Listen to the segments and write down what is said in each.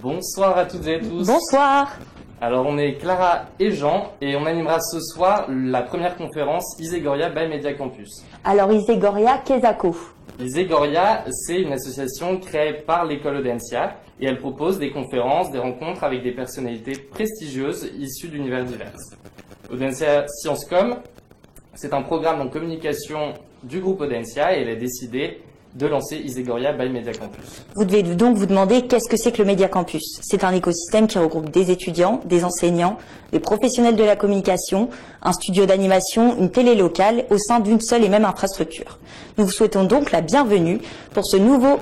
Bonsoir à toutes et à tous. Bonsoir. Alors on est Clara et Jean et on animera ce soir la première conférence Isegoria by Media Campus. Alors Isegoria, qu'est-ce? Isegoria, c'est une association créée par l'école Audencia et elle propose des conférences, des rencontres avec des personnalités prestigieuses issues d'univers divers. Audencia Sciencescom, c'est un programme en communication du groupe Audencia et elle a décidé de lancer Isegoria by Media Campus. Vous devez donc vous demander qu'est-ce que c'est que le Media Campus. C'est un écosystème qui regroupe des étudiants, des enseignants, des professionnels de la communication, un studio d'animation, une télé locale au sein d'une seule et même infrastructure. Nous vous souhaitons donc la bienvenue pour ce nouveau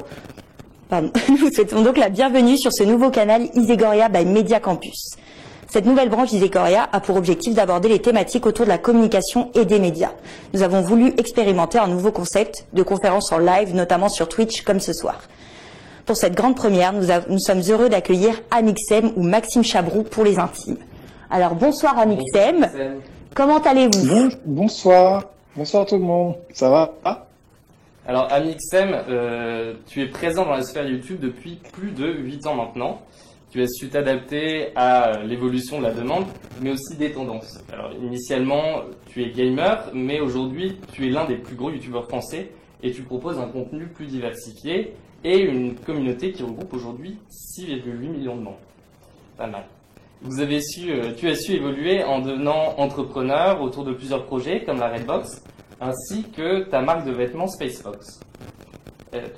Nous vous souhaitons donc la bienvenue sur ce nouveau canal Isegoria by Media Campus. Cette nouvelle branche Isegoria a pour objectif d'aborder les thématiques autour de la communication et des médias. Nous avons voulu expérimenter un nouveau concept de conférence en live, notamment sur Twitch comme ce soir. Pour cette grande première, nous sommes heureux d'accueillir Amixem ou Maxime Chabrou pour les intimes. Alors bonsoir Amixem, comment allez-vous? Bonsoir tout le monde, ça va? Alors Amixem, tu es présent dans la sphère YouTube depuis plus de 8 ans maintenant. Tu as su t'adapter à l'évolution de la demande, mais aussi des tendances. Alors initialement, tu es gamer, mais aujourd'hui, tu es l'un des plus gros youtubeurs français et tu proposes un contenu plus diversifié et une communauté qui regroupe aujourd'hui 6,8 millions de membres. Pas mal. Tu as su évoluer en devenant entrepreneur autour de plusieurs projets comme la Redbox, ainsi que ta marque de vêtements Spacefox.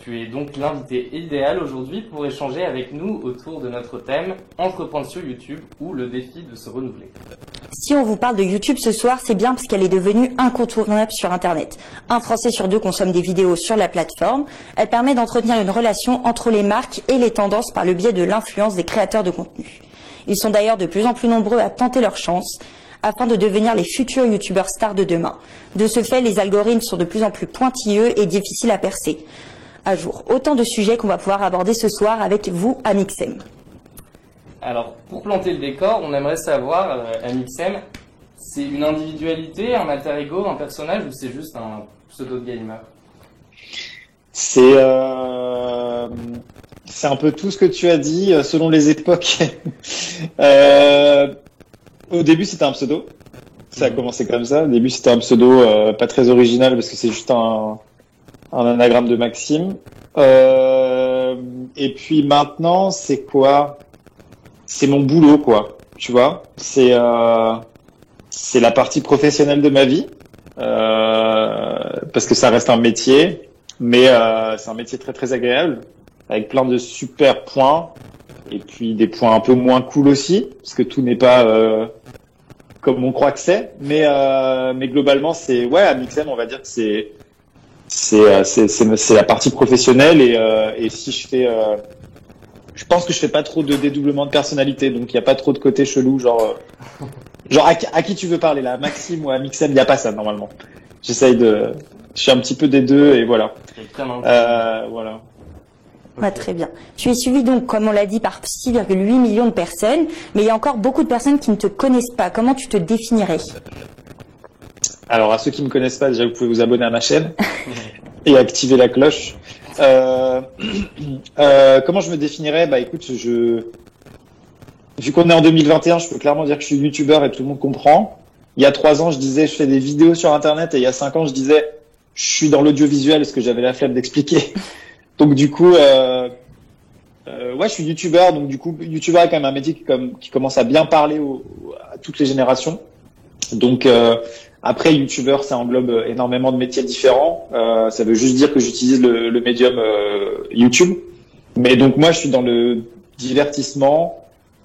Tu es donc l'invité idéal aujourd'hui pour échanger avec nous autour de notre thème Entreprendre sur YouTube ou le défi de se renouveler. Si on vous parle de YouTube ce soir, c'est bien parce qu'elle est devenue incontournable sur Internet. Un Français sur deux consomme des vidéos sur la plateforme. Elle permet d'entretenir une relation entre les marques et les tendances par le biais de l'influence des créateurs de contenu. Ils sont d'ailleurs de plus en plus nombreux à tenter leur chance afin de devenir les futurs youtubeurs stars de demain. De ce fait, les algorithmes sont de plus en plus pointilleux et difficiles à percer. À jour. Autant de sujets qu'on va pouvoir aborder ce soir avec vous, Amixem. Alors, pour planter le décor, on aimerait savoir, Amixem, c'est une individualité, un alter ego, un personnage ou c'est juste un pseudo de gamer? C'est un peu tout ce que tu as dit selon les époques. Au début, c'était un pseudo. Ça a commencé comme ça. Au début, c'était un pseudo pas très original parce que c'est juste un anagramme de Maxime. Et puis maintenant, c'est quoi? C'est mon boulot, quoi. Tu vois? C'est la partie professionnelle de ma vie. Parce que ça reste un métier, mais c'est un métier très très agréable, avec plein de super points, et puis des points un peu moins cool aussi, parce que tout n'est pas comme on croit que c'est. Mais globalement, c'est Amixem, on va dire que c'est la partie professionnelle et si je fais je pense que je fais pas trop de dédoublement de personnalité, donc il y a pas trop de côté chelou, genre à qui tu veux parler là, Maxime ou à Amixem, il y a pas ça normalement. Je suis un petit peu des deux et voilà. Voilà. Ouais, très bien. Tu es suivi donc, comme on l'a dit, par 6,8 millions de personnes, mais il y a encore beaucoup de personnes qui ne te connaissent pas. Comment tu te définirais? Alors, à ceux qui me connaissent pas, déjà, vous pouvez vous abonner à ma chaîne et activer la cloche. Comment je me définirais? Bah, écoute, vu qu'on est en 2021, je peux clairement dire que je suis youtubeur et tout le monde comprend. Il y a 3 ans, je disais, je fais des vidéos sur Internet et il y a 5 ans, je disais, je suis dans l'audiovisuel parce que j'avais la flemme d'expliquer. Donc, du coup, je suis youtubeur. Donc, du coup, youtubeur est quand même un métier qui commence à bien parler à toutes les générations. Donc, après, youtubeur, ça englobe énormément de métiers différents. Ça veut juste dire que j'utilise le médium YouTube. Mais donc moi, je suis dans le divertissement.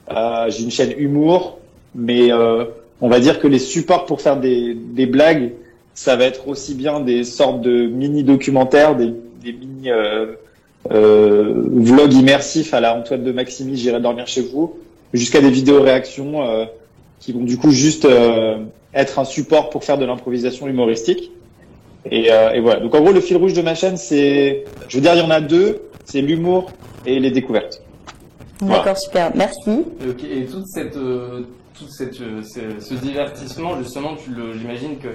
J'ai une chaîne humour, mais on va dire que les supports pour faire des blagues, ça va être aussi bien des sortes de mini documentaires, des mini vlogs immersifs à la Antoine de Maximi, j'irai dormir chez vous, jusqu'à des vidéos réactions qui vont du coup juste être un support pour faire de l'improvisation humoristique. Et voilà. Donc en gros, le fil rouge de ma chaîne, il y en a 2, c'est l'humour et les découvertes. D'accord, voilà. Super, merci. Okay, et ce divertissement, justement, j'imagine que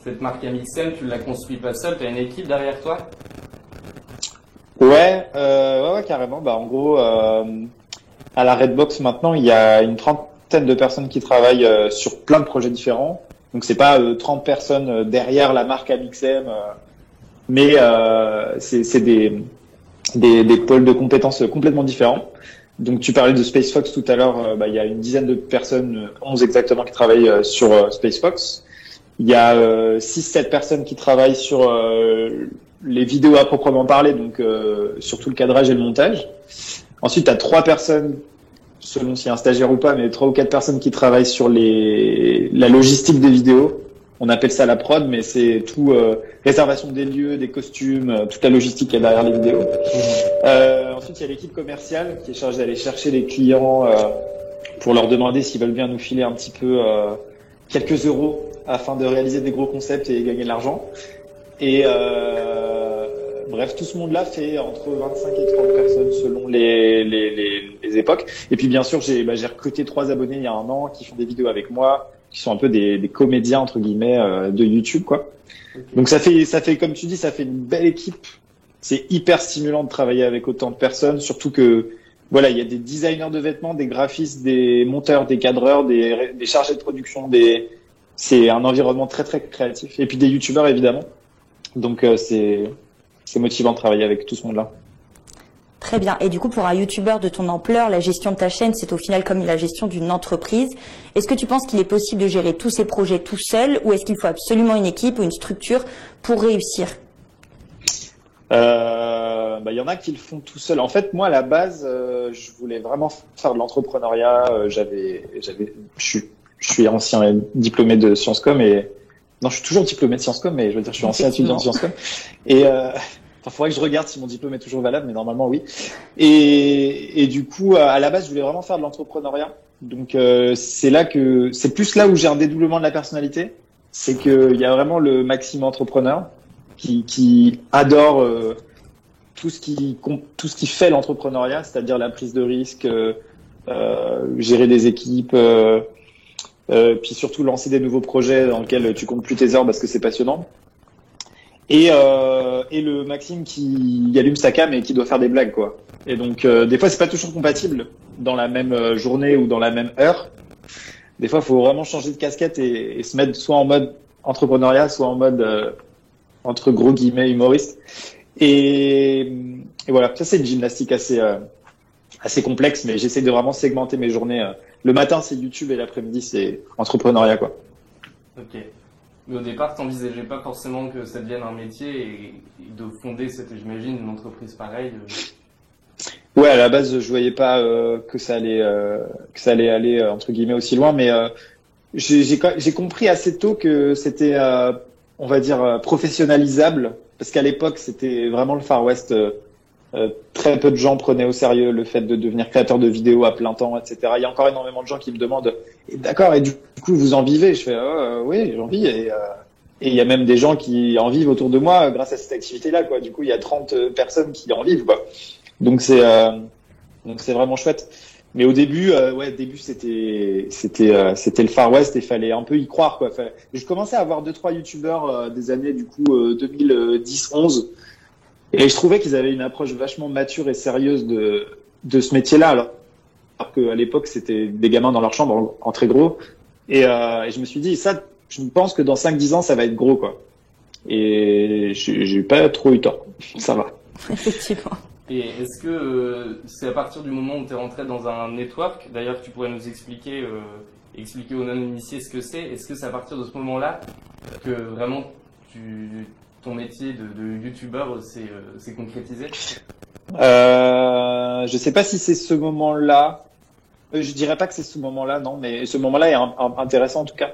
cette marque Amixem, tu ne la construis pas seule, tu as une équipe derrière toi? Ouais, carrément. Bah en gros, à la Redbox maintenant, il y a une trentaine de personnes qui travaillent sur plein de projets différents. Donc c'est pas 30 personnes derrière la marque Amixem, mais c'est des pôles de compétences complètement différents. Donc tu parlais de SpaceFox tout à l'heure, il y a une dizaine de personnes, 11 exactement, qui travaillent sur SpaceFox. Il y a 6-7 personnes qui travaillent sur les vidéos à proprement parler, donc surtout le cadrage et le montage. Ensuite, tu as 3 personnes, selon s'il y a un stagiaire ou pas, mais 3 ou 4 personnes qui travaillent sur la logistique des vidéos. On appelle ça la prod, mais c'est tout réservation des lieux, des costumes, toute la logistique qu'il y a derrière les vidéos. Ensuite, il y a l'équipe commerciale qui est chargée d'aller chercher les clients pour leur demander s'ils veulent bien nous filer un petit peu quelques euros afin de réaliser des gros concepts et gagner de l'argent. Et bref, tout ce monde-là fait entre 25 et 30 personnes selon les époques. Et puis bien sûr, j'ai recruté 3 abonnés il y a un an qui font des vidéos avec moi, qui sont un peu des comédiens entre guillemets de YouTube, quoi. Okay. Donc ça fait comme tu dis, ça fait une belle équipe. C'est hyper stimulant de travailler avec autant de personnes, surtout que voilà, il y a des designers de vêtements, des graphistes, des monteurs, des cadreurs, des chargés de production, c'est un environnement très très créatif. Et puis des youtubeurs évidemment. Donc c'est motivant de travailler avec tout ce monde-là. Très bien. Et du coup, pour un youtubeur de ton ampleur, la gestion de ta chaîne, c'est au final comme la gestion d'une entreprise. Est-ce que tu penses qu'il est possible de gérer tous ces projets tout seul, ou est-ce qu'il faut absolument une équipe ou une structure pour réussir? Y en a qui le font tout seul. En fait, moi, à la base, je voulais vraiment faire de l'entrepreneuriat. Je suis ancien diplômé de Sciences Com non, je suis toujours diplômé de Sciences Com, mais je veux dire, je suis ancien étudiant de Sciences Com. Et faudrait que je regarde si mon diplôme est toujours valable, mais normalement oui. Et du coup, à la base, je voulais vraiment faire de l'entrepreneuriat. Donc c'est plus là où j'ai un dédoublement de la personnalité. C'est que il y a vraiment le Maxime entrepreneur qui adore tout ce qui fait l'entrepreneuriat, c'est-à-dire la prise de risque, gérer des équipes, puis surtout lancer des nouveaux projets dans lesquels tu comptes plus tes heures parce que c'est passionnant. Et le Maxime qui allume sa cam et qui doit faire des blagues, quoi. Et donc des fois c'est pas toujours compatible dans la même journée ou dans la même heure. Des fois il faut vraiment changer de casquette et se mettre soit en mode entrepreneuriat, soit en mode entre gros guillemets humoriste. Et voilà, ça c'est une gymnastique assez complexe, mais j'essaie de vraiment segmenter mes journées. Le matin c'est YouTube et l'après-midi c'est entrepreneuriat, quoi. Ok. Mais au départ, t'envisageais pas forcément que ça devienne un métier et de fonder, j'imagine, une entreprise pareille. Ouais, à la base, je voyais pas que ça allait aller entre guillemets aussi loin, mais j'ai compris assez tôt que c'était, on va dire, professionnalisable, parce qu'à l'époque, c'était vraiment le Far West. Très peu de gens prenaient au sérieux le fait de devenir créateur de vidéos à plein temps, etc. Il y a encore énormément de gens qui me demandent d'accord, et du coup vous en vivez? Je fais oui, j'en vis, et il y a même des gens qui en vivent autour de moi grâce à cette activité-là, quoi. Du coup, il y a 30 personnes qui en vivent, quoi. Donc c'est vraiment chouette. Mais au début, c'était le Far West et il fallait un peu y croire, quoi. Je commençais à avoir 2-3 youtubeurs des années du coup 2010-11. Et je trouvais qu'ils avaient une approche vachement mature et sérieuse de ce métier-là, alors qu'à l'époque, c'était des gamins dans leur chambre en très gros. Et je me suis dit, ça, je pense que dans 5-10 ans, ça va être gros, quoi. Et j'ai pas trop eu tort. Ça va. Effectivement. Et est-ce que c'est à partir du moment où tu es rentré dans un network, d'ailleurs tu pourrais nous expliquer aux non-initiés ce que c'est, est-ce que c'est à partir de ce moment-là que vraiment ton métier de youtubeur s'est concrétisé? Je sais pas si c'est ce moment-là. Je dirais pas que c'est ce moment-là, non, mais ce moment-là est intéressant en tout cas.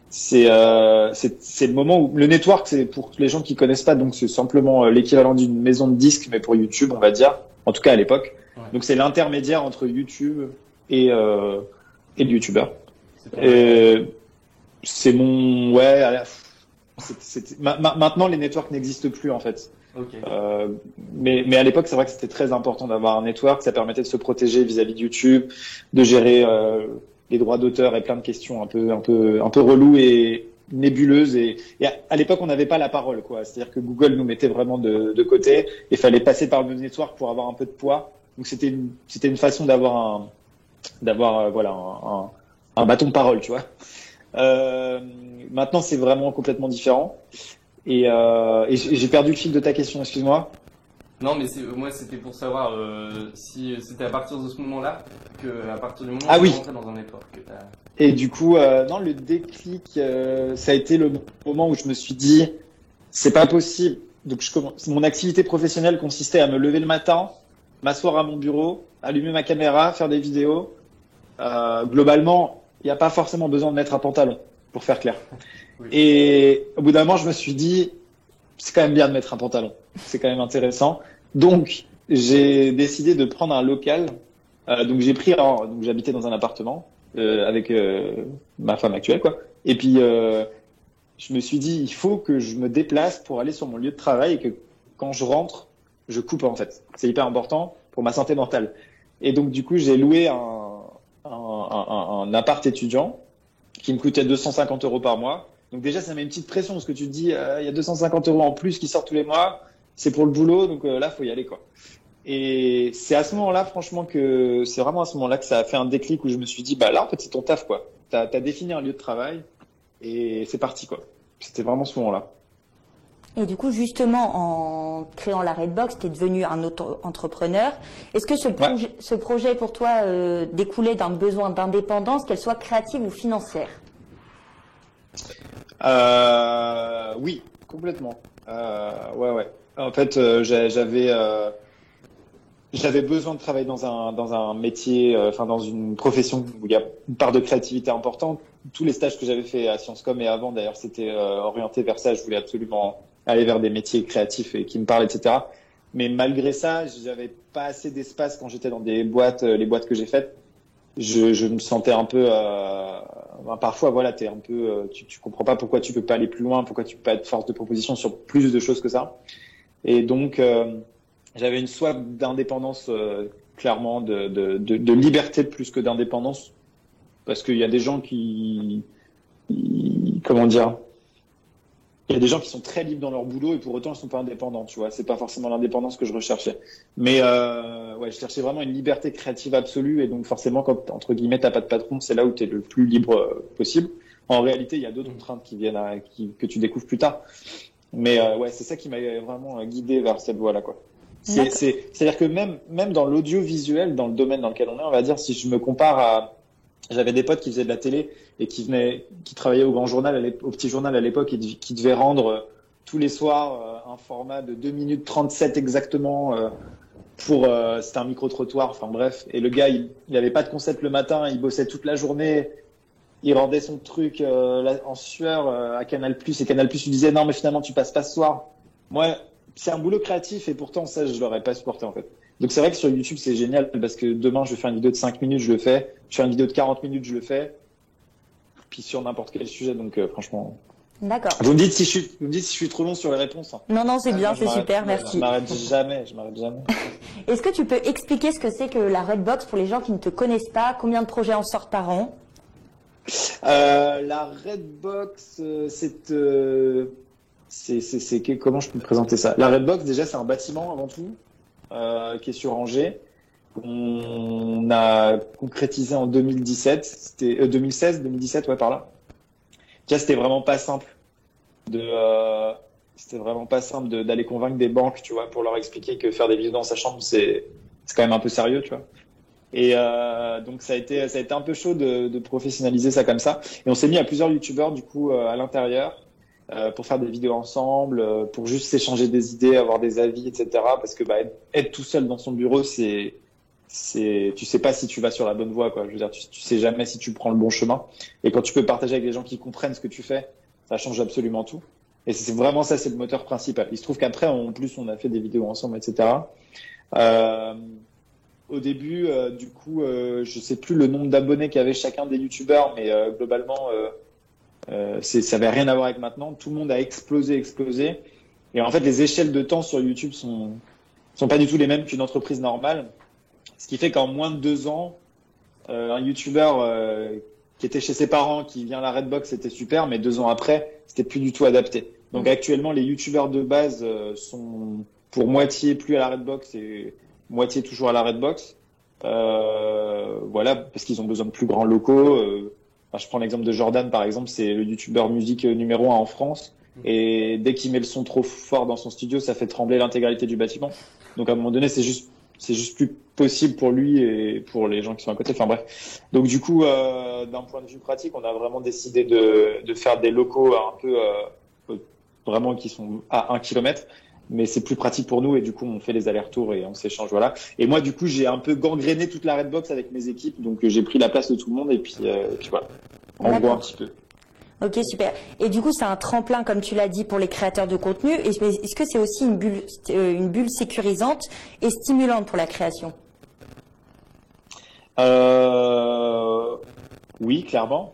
C'est le moment où le network, c'est pour les gens qui connaissent pas, donc c'est simplement l'équivalent d'une maison de disques, mais pour YouTube, on va dire. En tout cas à l'époque. Ouais. Donc c'est l'intermédiaire entre YouTube et le youtubeur. C'est mon maintenant les networks n'existent plus en fait. Okay. Mais à l'époque c'est vrai que c'était très important d'avoir un network, ça permettait de se protéger vis-à-vis de YouTube, de gérer les droits d'auteur et plein de questions un peu reloues et nébuleuses et à l'époque on n'avait pas la parole, quoi. C'est-à-dire que Google nous mettait vraiment de côté et fallait passer par le network pour avoir un peu de poids. Donc c'était une façon d'avoir d'avoir voilà un bâton de parole, tu vois. Maintenant, c'est vraiment complètement différent. Et j'ai perdu le fil de ta question, excuse-moi. Non, mais moi, c'était pour savoir si c'était à partir de ce moment-là, à partir du moment Ah où tu oui. es rentré dans un effort que t'as... Et du coup, non, le déclic, ça a été le moment où je me suis dit, c'est pas possible. Donc, mon activité professionnelle consistait à me lever le matin, m'asseoir à mon bureau, allumer ma caméra, faire des vidéos. Globalement, il n'y a pas forcément besoin de mettre un pantalon, pour faire clair. Oui. Et au bout d'un moment, je me suis dit, c'est quand même bien de mettre un pantalon. C'est quand même intéressant. Donc, j'ai décidé de prendre un local. Donc, donc j'habitais dans un appartement avec ma femme actuelle, quoi. Et puis, je me suis dit, il faut que je me déplace pour aller sur mon lieu de travail et que quand je rentre, je coupe en fait. C'est hyper important pour ma santé mentale. Et donc, du coup, j'ai loué un appart étudiant qui me coûtait 250 € par mois. Donc déjà, ça met une petite pression parce que tu te dis, il y a 250 € en plus qui sortent tous les mois, c'est pour le boulot, donc là, faut y aller, quoi. Et c'est à ce moment-là, franchement, c'est vraiment à ce moment-là que ça a fait un déclic où je me suis dit, bah là, en fait, c'est ton taf, quoi. T'as défini un lieu de travail et c'est parti, quoi. C'était vraiment ce moment-là. Et du coup, justement, en créant la Redbox, tu es devenu un auto-entrepreneur. Est-ce que ce projet pour toi découlait d'un besoin d'indépendance, qu'elle soit créative ou financière? Oui, complètement. Ouais. En fait, j'avais besoin de travailler dans un métier, dans une profession où il y a une part de créativité importante. Tous les stages que j'avais fait à Sciences Com et avant, d'ailleurs, c'était orienté vers ça. Je voulais absolument aller vers des métiers créatifs et qui me parlent, etc. Mais malgré ça, j'avais pas assez d'espace quand j'étais dans des boîtes, les boîtes que j'ai faites. Je me sentais un peu, parfois, voilà, t'es un peu, tu comprends pas pourquoi tu peux pas aller plus loin, pourquoi tu peux pas être force de proposition sur plus de choses que ça. Et donc, j'avais une soif d'indépendance, clairement, de liberté plus que d'indépendance, parce qu'il y a des gens comment dire, il y a des gens qui sont très libres dans leur boulot et pour autant ils sont pas indépendants, tu vois. C'est pas forcément l'indépendance que je recherchais. Mais je cherchais vraiment une liberté créative absolue et donc forcément quand entre guillemets t'as pas de patron, c'est là où t'es le plus libre possible. En réalité, il y a d'autres contraintes qui viennent que tu découvres plus tard. Mais c'est ça qui m'a vraiment guidé vers cette voie-là, quoi. C'est-à-dire que même dans l'audiovisuel, dans le domaine dans lequel on est, on va dire, si je me compare à, j'avais des potes qui faisaient de la télé et qui travaillaient au grand journal, au petit journal à l'époque et qui devaient rendre tous les soirs un format de 2 minutes 37 exactement c'était un micro-trottoir, enfin bref. Et le gars, il avait pas de concept le matin, il bossait toute la journée, il rendait son truc en sueur à Canal+, et Canal+ lui disait non mais finalement tu passes pas ce soir. Moi, c'est un boulot créatif et pourtant ça je l'aurais pas supporté en fait. Donc c'est vrai que sur YouTube c'est génial parce que demain je vais faire une vidéo de 5 minutes, je le fais. Je fais une vidéo de 40 minutes, je le fais. Puis sur n'importe quel sujet, donc franchement. D'accord. Vous me dites si je suis trop long sur les réponses. Hein. Non, c'est bien, c'est super, merci. Je m'arrête jamais. Est-ce que tu peux expliquer ce que c'est que la Redbox pour les gens qui ne te connaissent pas? Combien de projets en sortent par an? La Redbox, comment je peux te présenter ça? La Redbox, déjà, c'est un bâtiment avant tout, qui est sur Angers. On a concrétisé en 2017, c'était 2016, 2017, ouais, par là. Déjà, c'était vraiment pas simple d'aller convaincre des banques, tu vois, pour leur expliquer que faire des vidéos dans sa chambre, c'est quand même un peu sérieux, tu vois. Et donc ça a été un peu chaud de professionnaliser ça comme ça. Et on s'est mis à plusieurs youtubeurs du coup à l'intérieur pour faire des vidéos ensemble, pour juste s'échanger des idées, avoir des avis, etc. Parce que être tout seul dans son bureau, tu sais pas si tu vas sur la bonne voie, quoi. Je veux dire, tu sais jamais si tu prends le bon chemin. Et quand tu peux partager avec des gens qui comprennent ce que tu fais, ça change absolument tout. Et c'est vraiment ça, c'est le moteur principal. Il se trouve qu'après, en plus, on a fait des vidéos ensemble, etc. Au début, du coup, je sais plus le nombre d'abonnés qu'avait chacun des youtubeurs, mais globalement, ça avait rien à voir avec maintenant. Tout le monde a explosé. Et en fait, les échelles de temps sur YouTube sont pas du tout les mêmes qu'une entreprise normale. Ce qui fait qu'en moins de 2 ans, un youtubeur qui était chez ses parents, qui vient à la Redbox, c'était super, mais 2 ans après, c'était plus du tout adapté. Donc actuellement, les youtubeurs de base sont pour moitié plus à la Redbox et moitié toujours à la Redbox. Voilà, parce qu'ils ont besoin de plus grands locaux. Je prends l'exemple de Jordan, par exemple, c'est le youtubeur musique numéro 1 en France. Et dès qu'il met le son trop fort dans son studio, ça fait trembler l'intégralité du bâtiment. Donc à un moment donné, c'est juste plus possible pour lui et pour les gens qui sont à côté. Enfin bref. Donc du coup, d'un point de vue pratique, on a vraiment décidé de faire des locaux un peu vraiment qui sont à 1 kilomètre. Mais c'est plus pratique pour nous et du coup on fait les allers-retours et on s'échange, voilà. Et moi du coup j'ai un peu gangréné toute la Redbox avec mes équipes, donc j'ai pris la place de tout le monde et puis voilà. En gros un petit peu. Ok, super. Et du coup c'est un tremplin comme tu l'as dit pour les créateurs de contenu. Est-ce que c'est aussi une bulle sécurisante et stimulante pour la création? Oui, clairement.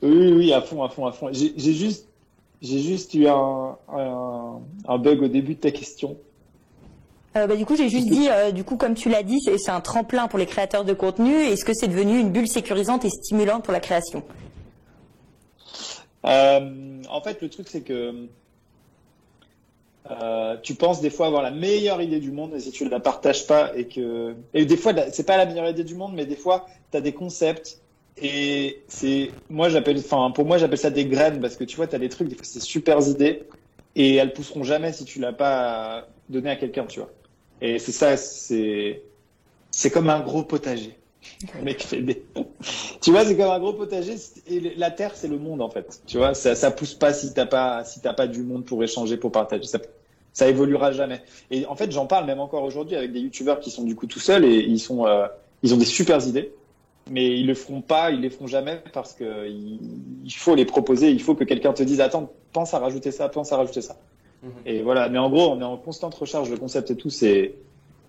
Oui, à fond. J'ai juste eu un bug au début de ta question. Du coup, j'ai juste dit, du coup, comme tu l'as dit, c'est un tremplin pour les créateurs de contenu. Est-ce que c'est devenu une bulle sécurisante et stimulante pour la création? En fait, le truc, c'est que tu penses des fois avoir la meilleure idée du monde, et si tu ne la partages pas, et des fois, c'est pas la meilleure idée du monde, mais des fois, tu as des concepts. Et pour moi, j'appelle ça des graines parce que tu vois, tu as des trucs, des fois, c'est super idées et elles pousseront jamais si tu l'as pas donné à quelqu'un, tu vois. Et c'est ça, c'est comme un gros potager. Le mec fait tu vois, c'est comme un gros potager et la terre, c'est le monde, en fait. Tu vois, ça pousse pas si t'as pas du monde pour échanger, pour partager. Ça évoluera jamais. Et en fait, j'en parle même encore aujourd'hui avec des youtubeurs qui sont du coup tout seuls et ils ont des super idées. Mais ils les feront jamais parce que il faut les proposer, il faut que quelqu'un te dise attends, pense à rajouter ça. Et voilà, mais en gros, on est en constante recherche de concepts et tout,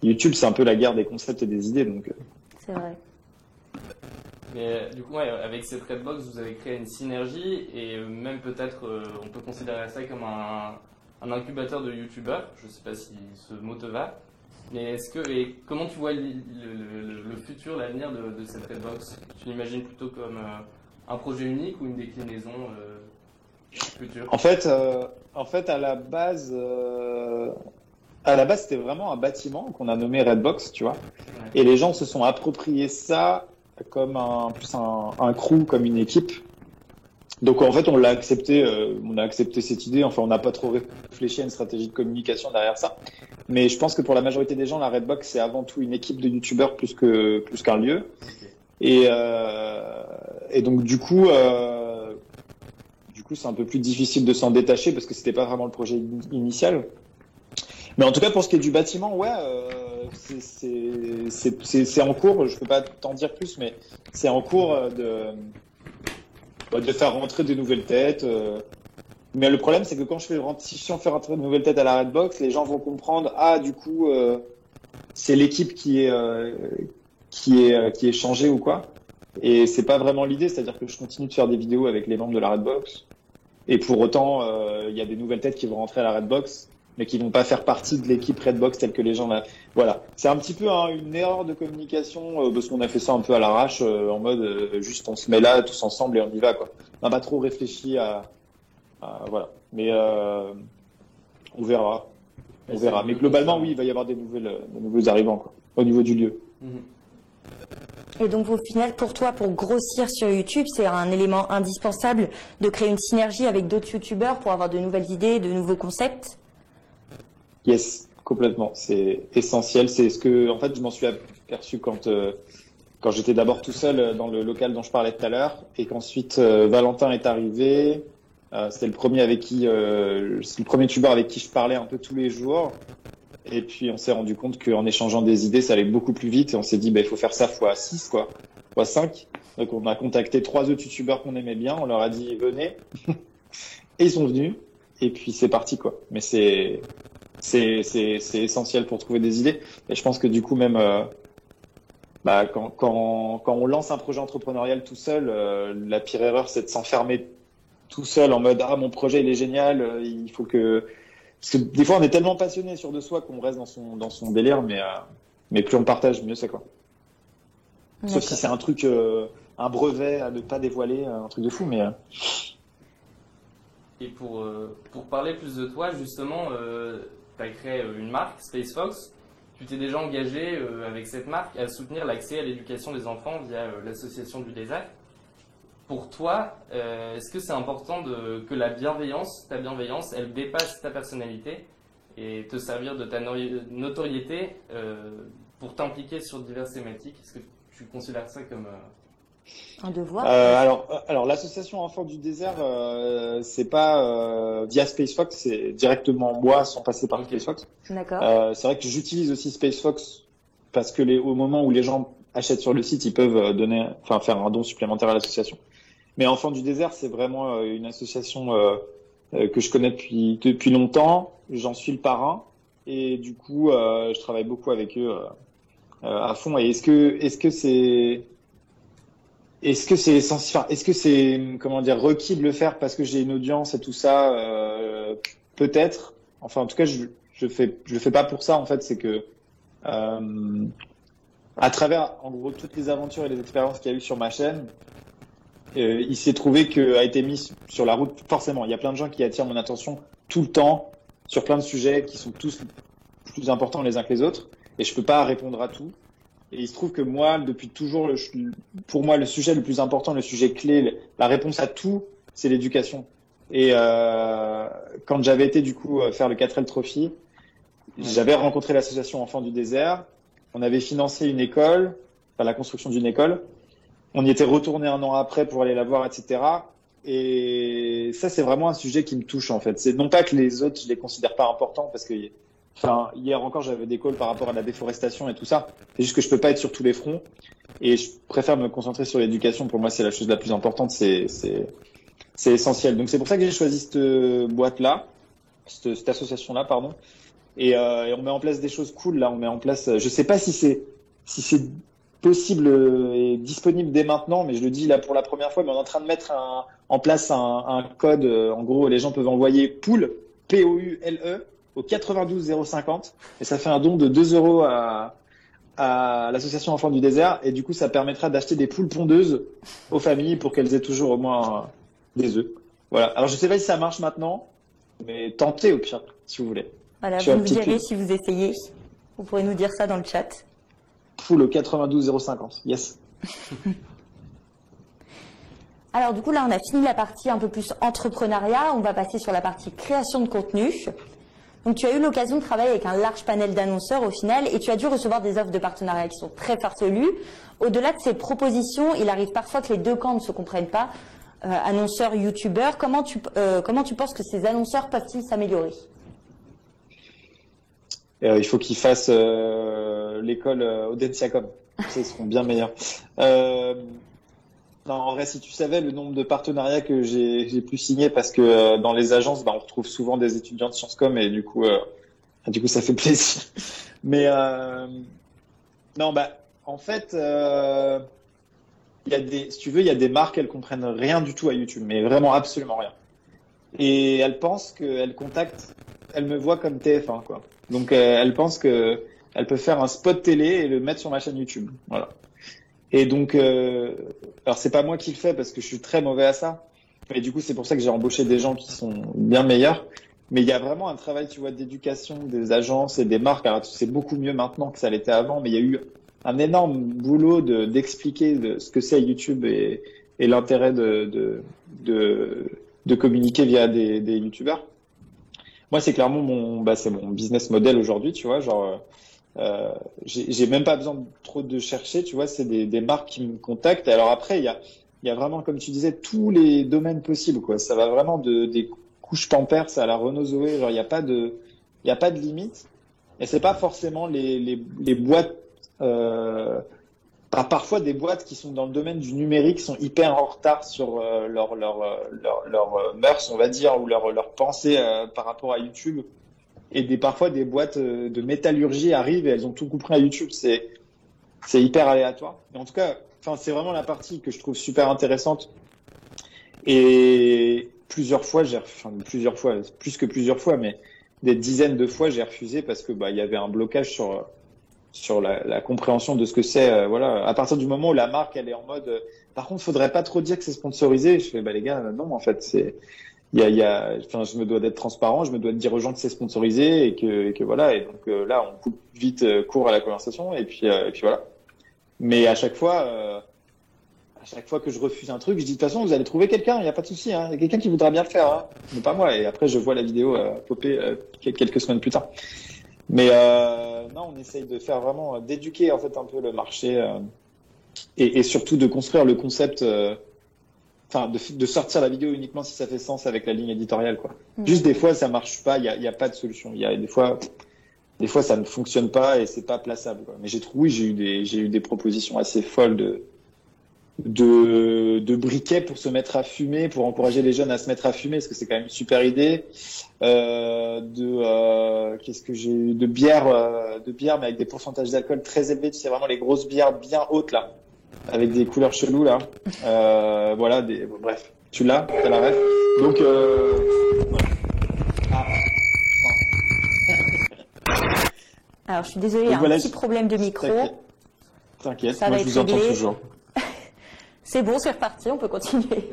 YouTube, c'est un peu la guerre des concepts et des idées, donc C'est vrai. Mais du coup, ouais, avec cette Redbox, vous avez créé une synergie et même peut-être on peut considérer ça comme un incubateur de youtubeurs. Je sais pas si ce mot te va. Mais comment tu vois le futur, l'avenir de cette Redbox? Tu l'imagines plutôt comme un projet unique ou une déclinaison future? En fait, à la base, c'était vraiment un bâtiment qu'on a nommé Redbox, tu vois. Ouais. Et les gens se sont appropriés ça comme plus un crew, comme une équipe. Donc en fait, on a accepté cette idée. Enfin, on n'a pas trop réfléchi à une stratégie de communication derrière ça. Mais je pense que pour la majorité des gens, la Redbox, c'est avant tout une équipe de youtubeurs plus qu'un lieu. Okay. Et donc du coup, c'est un peu plus difficile de s'en détacher parce que c'était pas vraiment le projet initial. Mais en tout cas, pour ce qui est du bâtiment, ouais, c'est en cours. Je peux pas t'en dire plus, mais c'est en cours de faire rentrer de nouvelles têtes. Mais le problème, c'est que si on fait rentrer de nouvelles têtes à la Redbox, les gens vont comprendre, du coup, c'est l'équipe qui est changée ou quoi. Et c'est pas vraiment l'idée, c'est-à-dire que je continue de faire des vidéos avec les membres de la Redbox. Et pour autant, il y a des nouvelles têtes qui vont rentrer à la Redbox, mais qui vont pas faire partie de l'équipe Redbox telle que les gens Voilà. C'est un petit peu une erreur de communication, parce qu'on a fait ça un peu à l'arrache, en mode, juste on se met là tous ensemble et on y va, quoi. On n'a pas trop réfléchi voilà. Mais on verra. Mais globalement, oui, il va y avoir des nouveaux arrivants, quoi, au niveau du lieu. Et donc au final, pour toi, pour grossir sur YouTube, c'est un élément indispensable de créer une synergie avec d'autres youtubeurs pour avoir de nouvelles idées, de nouveaux concepts? Yes, complètement. C'est essentiel. C'est ce que, en fait, je m'en suis aperçu quand j'étais d'abord tout seul dans le local dont je parlais tout à l'heure, et qu'ensuite Valentin est arrivé. C'était le premier youtubeur avec qui je parlais un peu tous les jours. Et puis on s'est rendu compte qu'en échangeant des idées, ça allait beaucoup plus vite. Et on s'est dit, il faut faire ça fois 6, quoi, fois 5. Donc on a contacté 3 autres youtubeurs qu'on aimait bien. On leur a dit, venez. Et ils sont venus. Et puis c'est parti, quoi. Mais c'est essentiel pour trouver des idées. Et je pense que du coup, même quand on lance un projet entrepreneurial tout seul, la pire erreur, c'est de s'enfermer tout seul en mode mon projet il est génial, il faut que... Parce que des fois on est tellement passionné sur de soi qu'on reste dans son délire, mais plus on partage, mieux c'est, quoi. Sauf si c'est un truc, un brevet à ne pas dévoiler, un truc de fou, mais... Et pour parler plus de toi, justement, tu as créé une marque, Space Fox. tu t'es déjà engagé avec cette marque à soutenir l'accès à l'éducation des enfants via l'association du désert. Pour toi, est-ce que c'est important que ta bienveillance, elle dépasse ta personnalité et te servir de ta notoriété pour t'impliquer sur diverses thématiques? Est-ce que tu considères ça comme un devoir? Alors l'association Enfants du désert, c'est pas via SpaceFox, c'est directement moi sans passer par SpaceFox. D'accord. C'est vrai que j'utilise aussi SpaceFox parce que au moment où les gens achètent sur le site, ils peuvent faire un don supplémentaire à l'association. Mais Enfants du désert, c'est vraiment une association que je connais depuis longtemps. J'en suis le parrain et du coup, je travaille beaucoup avec eux à fond. Et est-ce que c'est comment dire requis de le faire parce que j'ai une audience et tout ça peut-être. Enfin, en tout cas, je fais pas pour ça. En fait, c'est que à travers en gros toutes les aventures et les expériences qu'il y a eu sur ma chaîne. Il s'est trouvé a été mis sur la route, forcément. Il y a plein de gens qui attirent mon attention tout le temps sur plein de sujets qui sont tous plus importants les uns que les autres. Et je peux pas répondre à tout. Et il se trouve que moi, depuis toujours, pour moi, le sujet le plus important, le sujet clé, la réponse à tout, c'est l'éducation. Et quand j'avais été du coup faire le 4L Trophy, j'avais rencontré l'association Enfants du désert. On avait financé une école, la construction d'une école. On y était retourné un an après pour aller la voir, etc. Et ça, c'est vraiment un sujet qui me touche, en fait. C'est non pas que les autres, je les considère pas importants, parce que, hier encore, j'avais des calls par rapport à la déforestation et tout ça. C'est juste que je peux pas être sur tous les fronts. Et je préfère me concentrer sur l'éducation. Pour moi, c'est la chose la plus importante. C'est essentiel. Donc, c'est pour ça que j'ai choisi cette boîte-là, cette association-là, pardon. Et on met en place des choses cool, là. On met en place, je sais pas si c'est possible et disponible dès maintenant, mais je le dis là pour la première fois, mais on est en train de mettre en place un code. En gros, les gens peuvent envoyer POULE, P-O-U-L-E, au 92 050, et ça fait un don de 2 € à l'association Enfants du désert, et du coup, ça permettra d'acheter des poules pondeuses aux familles pour qu'elles aient toujours au moins des œufs. Voilà. Alors, je sais pas si ça marche maintenant, mais tentez au pire, si vous voulez. Voilà, vous nous direz si vous essayez. Vous pourrez nous dire ça dans le chat. Poule au 92 050, yes. Alors du coup là on a fini la partie un peu plus entrepreneuriat, on va passer sur la partie création de contenu. Donc tu as eu l'occasion de travailler avec un large panel d'annonceurs au final et tu as dû recevoir des offres de partenariat qui sont très farfelues. Au-delà de ces propositions, il arrive parfois que les deux camps ne se comprennent pas, annonceurs, youtubeurs. Comment tu penses que ces annonceurs peuvent-ils s'améliorer? Il faut qu'ils fassent l'école Audenciacom. Ils seront bien meilleurs. Non, en vrai, si tu savais le nombre de partenariats que j'ai pu signer, parce que dans les agences, on retrouve souvent des étudiants de Sciences Com et du coup, ça fait plaisir. Mais non, en fait, si tu veux, il y a des marques, elles comprennent rien du tout à YouTube, mais vraiment absolument rien. Et elles pensent qu'elles contactent, elles me voient comme TF1, quoi. Donc elles pensent que elles peuvent faire un spot télé et le mettre sur ma chaîne YouTube. Voilà. Et donc, alors c'est pas moi qui le fais parce que je suis très mauvais à ça. Et du coup, c'est pour ça que j'ai embauché des gens qui sont bien meilleurs. Mais il y a vraiment un travail, tu vois, d'éducation des agences et des marques. Alors, c'est beaucoup mieux maintenant que ça l'était avant, mais il y a eu un énorme boulot d'expliquer ce que c'est YouTube et l'intérêt de communiquer via des YouTubeurs. Moi, c'est clairement c'est mon business model aujourd'hui, tu vois, genre. J'ai même pas besoin trop de chercher, tu vois, c'est des marques qui me contactent. Alors après, il y a vraiment, comme tu disais, tous les domaines possibles, quoi. Ça va vraiment des couches Pampers à la Renault Zoé, genre il y a pas de limite. Et c'est pas forcément les boîtes, parfois des boîtes qui sont dans le domaine du numérique sont hyper en retard sur leur mœurs, on va dire, ou leur pensée par rapport à YouTube. Et parfois des boîtes de métallurgie arrivent et elles ont tout compris à YouTube. C'est hyper aléatoire. Mais en tout cas, c'est vraiment la partie que je trouve super intéressante. Et plus que plusieurs fois, mais des dizaines de fois, j'ai refusé parce que il y avait un blocage sur la compréhension de ce que c'est. Voilà. À partir du moment où la marque elle est en mode, par contre, faudrait pas trop dire que c'est sponsorisé. Je fais les gars, non, en fait, enfin, je me dois d'être transparent, je me dois de dire aux gens que c'est sponsorisé et que voilà. Et donc là, on coupe vite court à la conversation et puis voilà. Mais à chaque fois que je refuse un truc, je dis de toute façon, vous allez trouver quelqu'un, il n'y a pas de souci, hein. Il y a quelqu'un qui voudra bien le faire, hein, mais pas moi. Et après, je vois la vidéo popper quelques semaines plus tard. Mais non, on essaye de faire vraiment d'éduquer en fait un peu le marché et surtout de construire le concept. Enfin, de sortir la vidéo uniquement si ça fait sens avec la ligne éditoriale, quoi. Juste des fois, ça marche pas, il y a pas de solution. Il y a des fois, ça ne fonctionne pas et c'est pas plaçable, quoi. Mais j'ai eu des propositions assez folles de briquets pour se mettre à fumer, pour encourager les jeunes à se mettre à fumer, parce que c'est quand même une super idée. Qu'est-ce que j'ai eu? De bière, mais avec des pourcentages d'alcool très élevés. Tu sais, vraiment les grosses bières bien hautes, là. Avec des couleurs cheloues là, voilà, bref, t'as la ref. Donc, voilà. Alors, je suis désolée, il y a un petit problème de micro. T'inquiète, Ça moi va je être vous entends réglé. toujours. C'est bon, c'est reparti, on peut continuer.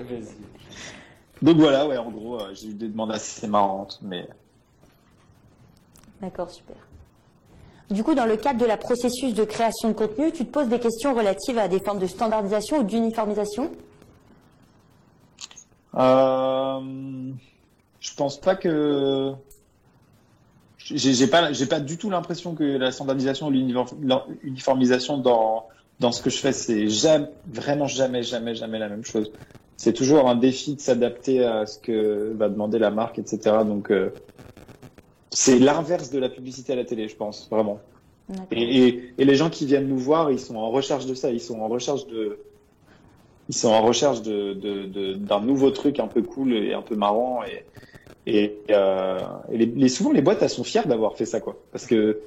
Donc voilà, ouais, en gros, j'ai eu des demandes assez marrantes, mais. D'accord, super. Du coup, dans le cadre de la processus de création de contenu, tu te poses des questions relatives à des formes de standardisation ou d'uniformisation? Je pense pas que j'ai pas du tout l'impression que la standardisation ou l'uniformisation dans ce que je fais, c'est vraiment jamais la même chose. C'est toujours un défi de s'adapter à ce que va demander la marque, etc. Donc c'est l'inverse de la publicité à la télé, je pense, vraiment. Et les gens qui viennent nous voir, ils sont en recherche de ça, ils sont en recherche d'un nouveau truc un peu cool et un peu marrant souvent les boîtes elles sont fières d'avoir fait ça, quoi, parce que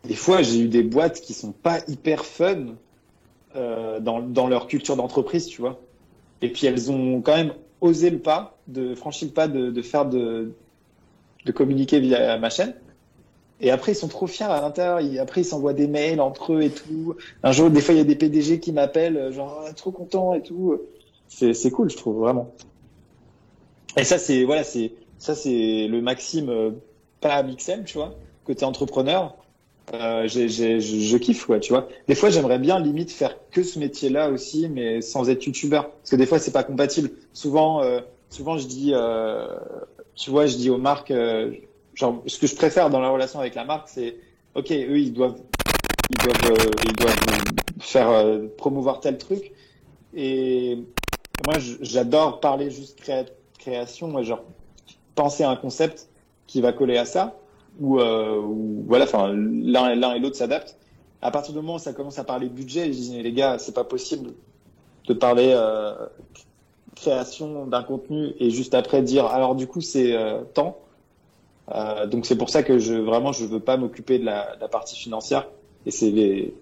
des fois j'ai eu des boîtes qui sont pas hyper fun dans leur culture d'entreprise, tu vois, et puis elles ont quand même osé franchir le pas de communiquer via ma chaîne. Et après, ils sont trop fiers à l'intérieur. Après, ils s'envoient des mails entre eux et tout. Un jour, des fois, il y a des PDG qui m'appellent, genre, trop content et tout. C'est cool, je trouve, vraiment. Et ça, c'est le maxime, pas Mixem, tu vois. Côté entrepreneur, je kiffe, quoi, tu vois. Des fois, j'aimerais bien, limite, faire que ce métier-là aussi, mais sans être youtubeur. Parce que des fois, c'est pas compatible. Souvent, je dis, tu vois, je dis aux marques, genre, ce que je préfère dans la relation avec la marque, c'est, ok, eux, ils doivent faire promouvoir tel truc. Et moi, j'adore parler juste création, moi, genre penser à un concept qui va coller à ça, ou voilà, enfin, l'un et l'autre s'adaptent. À partir du moment où ça commence à parler budget, je dis, les gars, c'est pas possible de parler création d'un contenu et juste après dire, alors du coup, c'est tant. Donc c'est pour ça que je veux pas m'occuper de la partie financière, et c'est les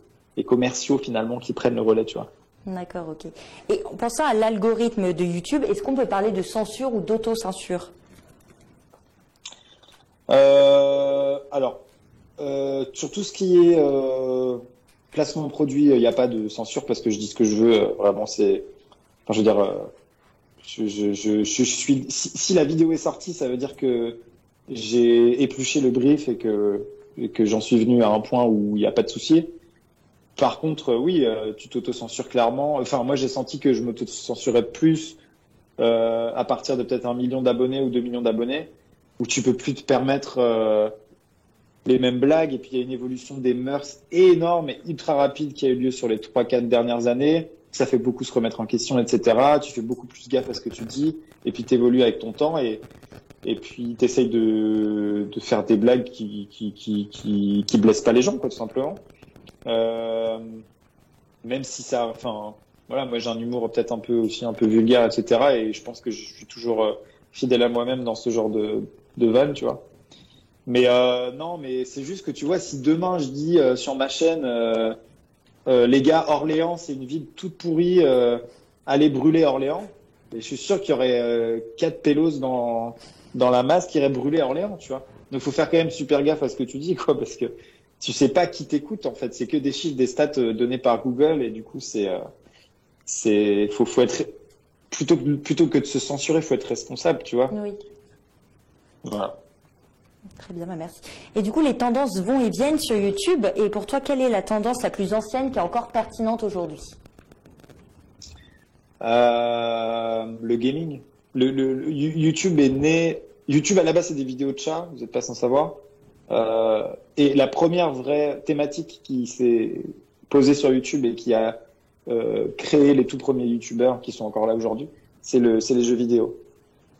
commerciaux finalement qui prennent le relais, tu vois. D'accord, ok. Et en pensant à l'algorithme de YouTube, est-ce qu'on peut parler de censure ou d'autocensure? Alors, sur tout ce qui est placement de produit, il n'y a pas de censure parce que je dis ce que je veux. Vraiment, c'est, enfin, je veux dire, je suis. Si la vidéo est sortie, ça veut dire que j'ai épluché le brief et que j'en suis venu à un point où il n'y a pas de souci. Par contre, oui, tu t'auto-censures clairement. Enfin, moi, j'ai senti que je m'auto-censurais plus à partir de peut-être 1 million d'abonnés ou 2 millions d'abonnés, où tu peux plus te permettre les mêmes blagues. Et puis, il y a une évolution des mœurs énorme et ultra rapide qui a eu lieu sur les 3-4 dernières années. Ça fait beaucoup se remettre en question, etc. Tu fais beaucoup plus gaffe à ce que tu dis. Et puis, tu évolues avec ton temps et puis tu essayes de faire des blagues qui blessent pas les gens, quoi, tout simplement. Même si ça, enfin, voilà, moi j'ai un humour peut-être un peu vulgaire, etc. Et je pense que je suis toujours fidèle à moi-même dans ce genre de vanne, tu vois. Mais non, mais c'est juste que tu vois, si demain je dis sur ma chaîne, les gars, Orléans, c'est une ville toute pourrie, allez brûler Orléans. Et je suis sûr qu'il y aurait 4 pélos dans la masse qui iraient brûler Orléans, tu vois. Donc faut faire quand même super gaffe à ce que tu dis, quoi, parce que tu sais pas qui t'écoute, en fait. C'est que des chiffres, des stats donnés par Google, et du coup, faut être, plutôt que de se censurer, faut être responsable, tu vois. Oui. Voilà. Très bien, merci. Et du coup, les tendances vont et viennent sur YouTube. Et pour toi, quelle est la tendance la plus ancienne qui est encore pertinente aujourd'hui? Le gaming. YouTube est né. YouTube à la base c'est des vidéos de chats, vous n'êtes pas sans savoir. Et la première vraie thématique qui s'est posée sur YouTube et qui a créé les tout premiers YouTubeurs qui sont encore là aujourd'hui, c'est les jeux vidéo.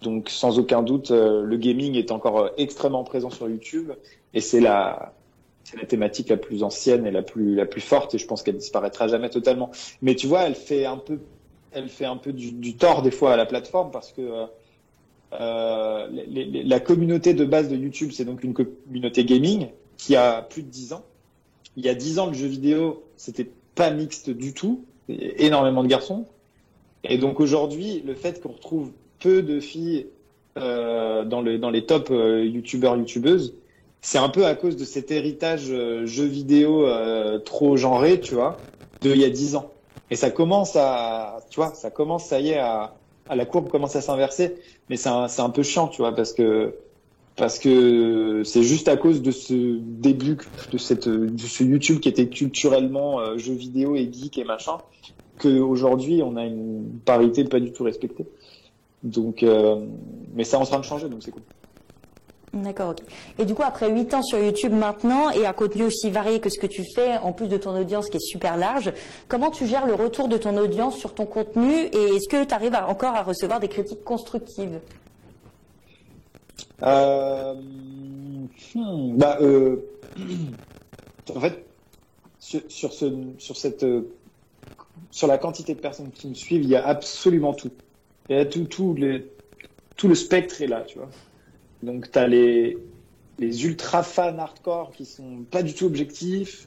Donc sans aucun doute, le gaming est encore extrêmement présent sur YouTube et c'est la thématique la plus ancienne et la plus forte et je pense qu'elle disparaîtra jamais totalement. Mais tu vois, elle fait un peu du tort des fois à la plateforme parce que la communauté de base de YouTube, c'est donc une communauté gaming qui a plus de 10 ans. Il y a 10 ans, le jeu vidéo, c'était pas mixte du tout, énormément de garçons. Et donc aujourd'hui, le fait qu'on retrouve peu de filles dans les top youtubeurs, youtubeuses, c'est un peu à cause de cet héritage jeu vidéo trop genré, tu vois, il y a 10 ans. Et ça commence ça y est, la courbe commence à s'inverser, mais c'est un peu chiant, tu vois, parce que c'est juste à cause de ce début de ce YouTube qui était culturellement jeux vidéo et geek et machin, qu'aujourd'hui on a une parité pas du tout respectée. Donc, mais ça est en train de changer, donc c'est cool. D'accord, ok. Et du coup, après 8 ans sur YouTube maintenant, et un contenu aussi varié que ce que tu fais, en plus de ton audience qui est super large, comment tu gères le retour de ton audience sur ton contenu et est-ce que tu arrives encore à recevoir des critiques constructives? En fait, sur la quantité de personnes qui me suivent, il y a absolument tout. Il y a tout le spectre est là, tu vois. Donc t'as les ultra fans hardcore qui sont pas du tout objectifs,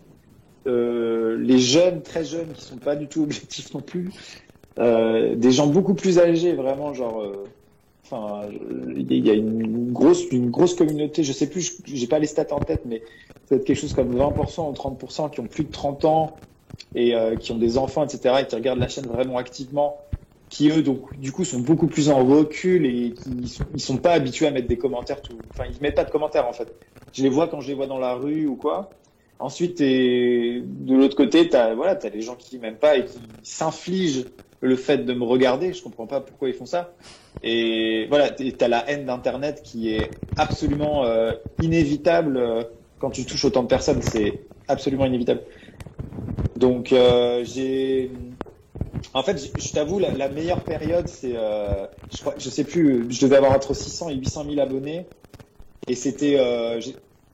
les jeunes, très jeunes qui sont pas du tout objectifs non plus, des gens beaucoup plus âgés, vraiment genre, il y a une grosse communauté, je sais plus, j'ai pas les stats en tête, mais peut-être quelque chose comme 20% ou 30% qui ont plus de 30 ans et qui ont des enfants, etc. et qui regardent la chaîne vraiment activement, qui eux donc du coup sont beaucoup plus en recul et ils sont pas habitués à mettre des commentaires ils mettent pas de commentaires en fait. Je les vois quand je les vois dans la rue ou quoi. Ensuite de l'autre côté t'as les gens qui m'aiment pas et qui s'infligent le fait de me regarder, je comprends pas pourquoi ils font ça. Et voilà, t'as la haine d'internet qui est absolument inévitable quand tu touches autant de personnes, c'est absolument inévitable. Donc en fait, je t'avoue, la meilleure période, c'est, je sais plus, je devais avoir entre 600 et 800 000 abonnés, et c'était,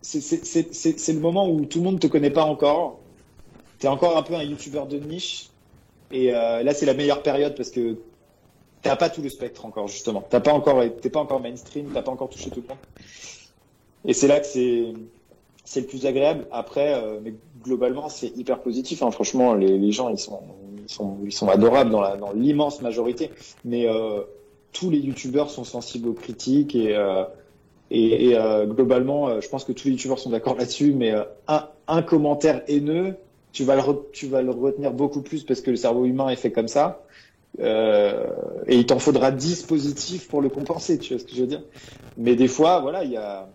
c'est le moment où tout le monde te connaît pas encore. T'es encore un peu un youtubeur de niche, et là c'est la meilleure période parce que t'as pas tout le spectre encore justement. T'es pas encore mainstream, t'as pas encore touché tout le monde. Et c'est là que c'est le plus agréable. Après, mais globalement, c'est hyper positif. Hein. Franchement, les gens, ils sont adorables dans l'immense majorité. Mais tous les youtubeurs sont sensibles aux critiques et globalement, je pense que tous les youtubeurs sont d'accord là-dessus. Mais un commentaire haineux, tu vas le retenir beaucoup plus parce que le cerveau humain est fait comme ça. Et il t'en faudra 10 positifs pour le compenser. Tu vois ce que je veux dire? Mais des fois, voilà, il y a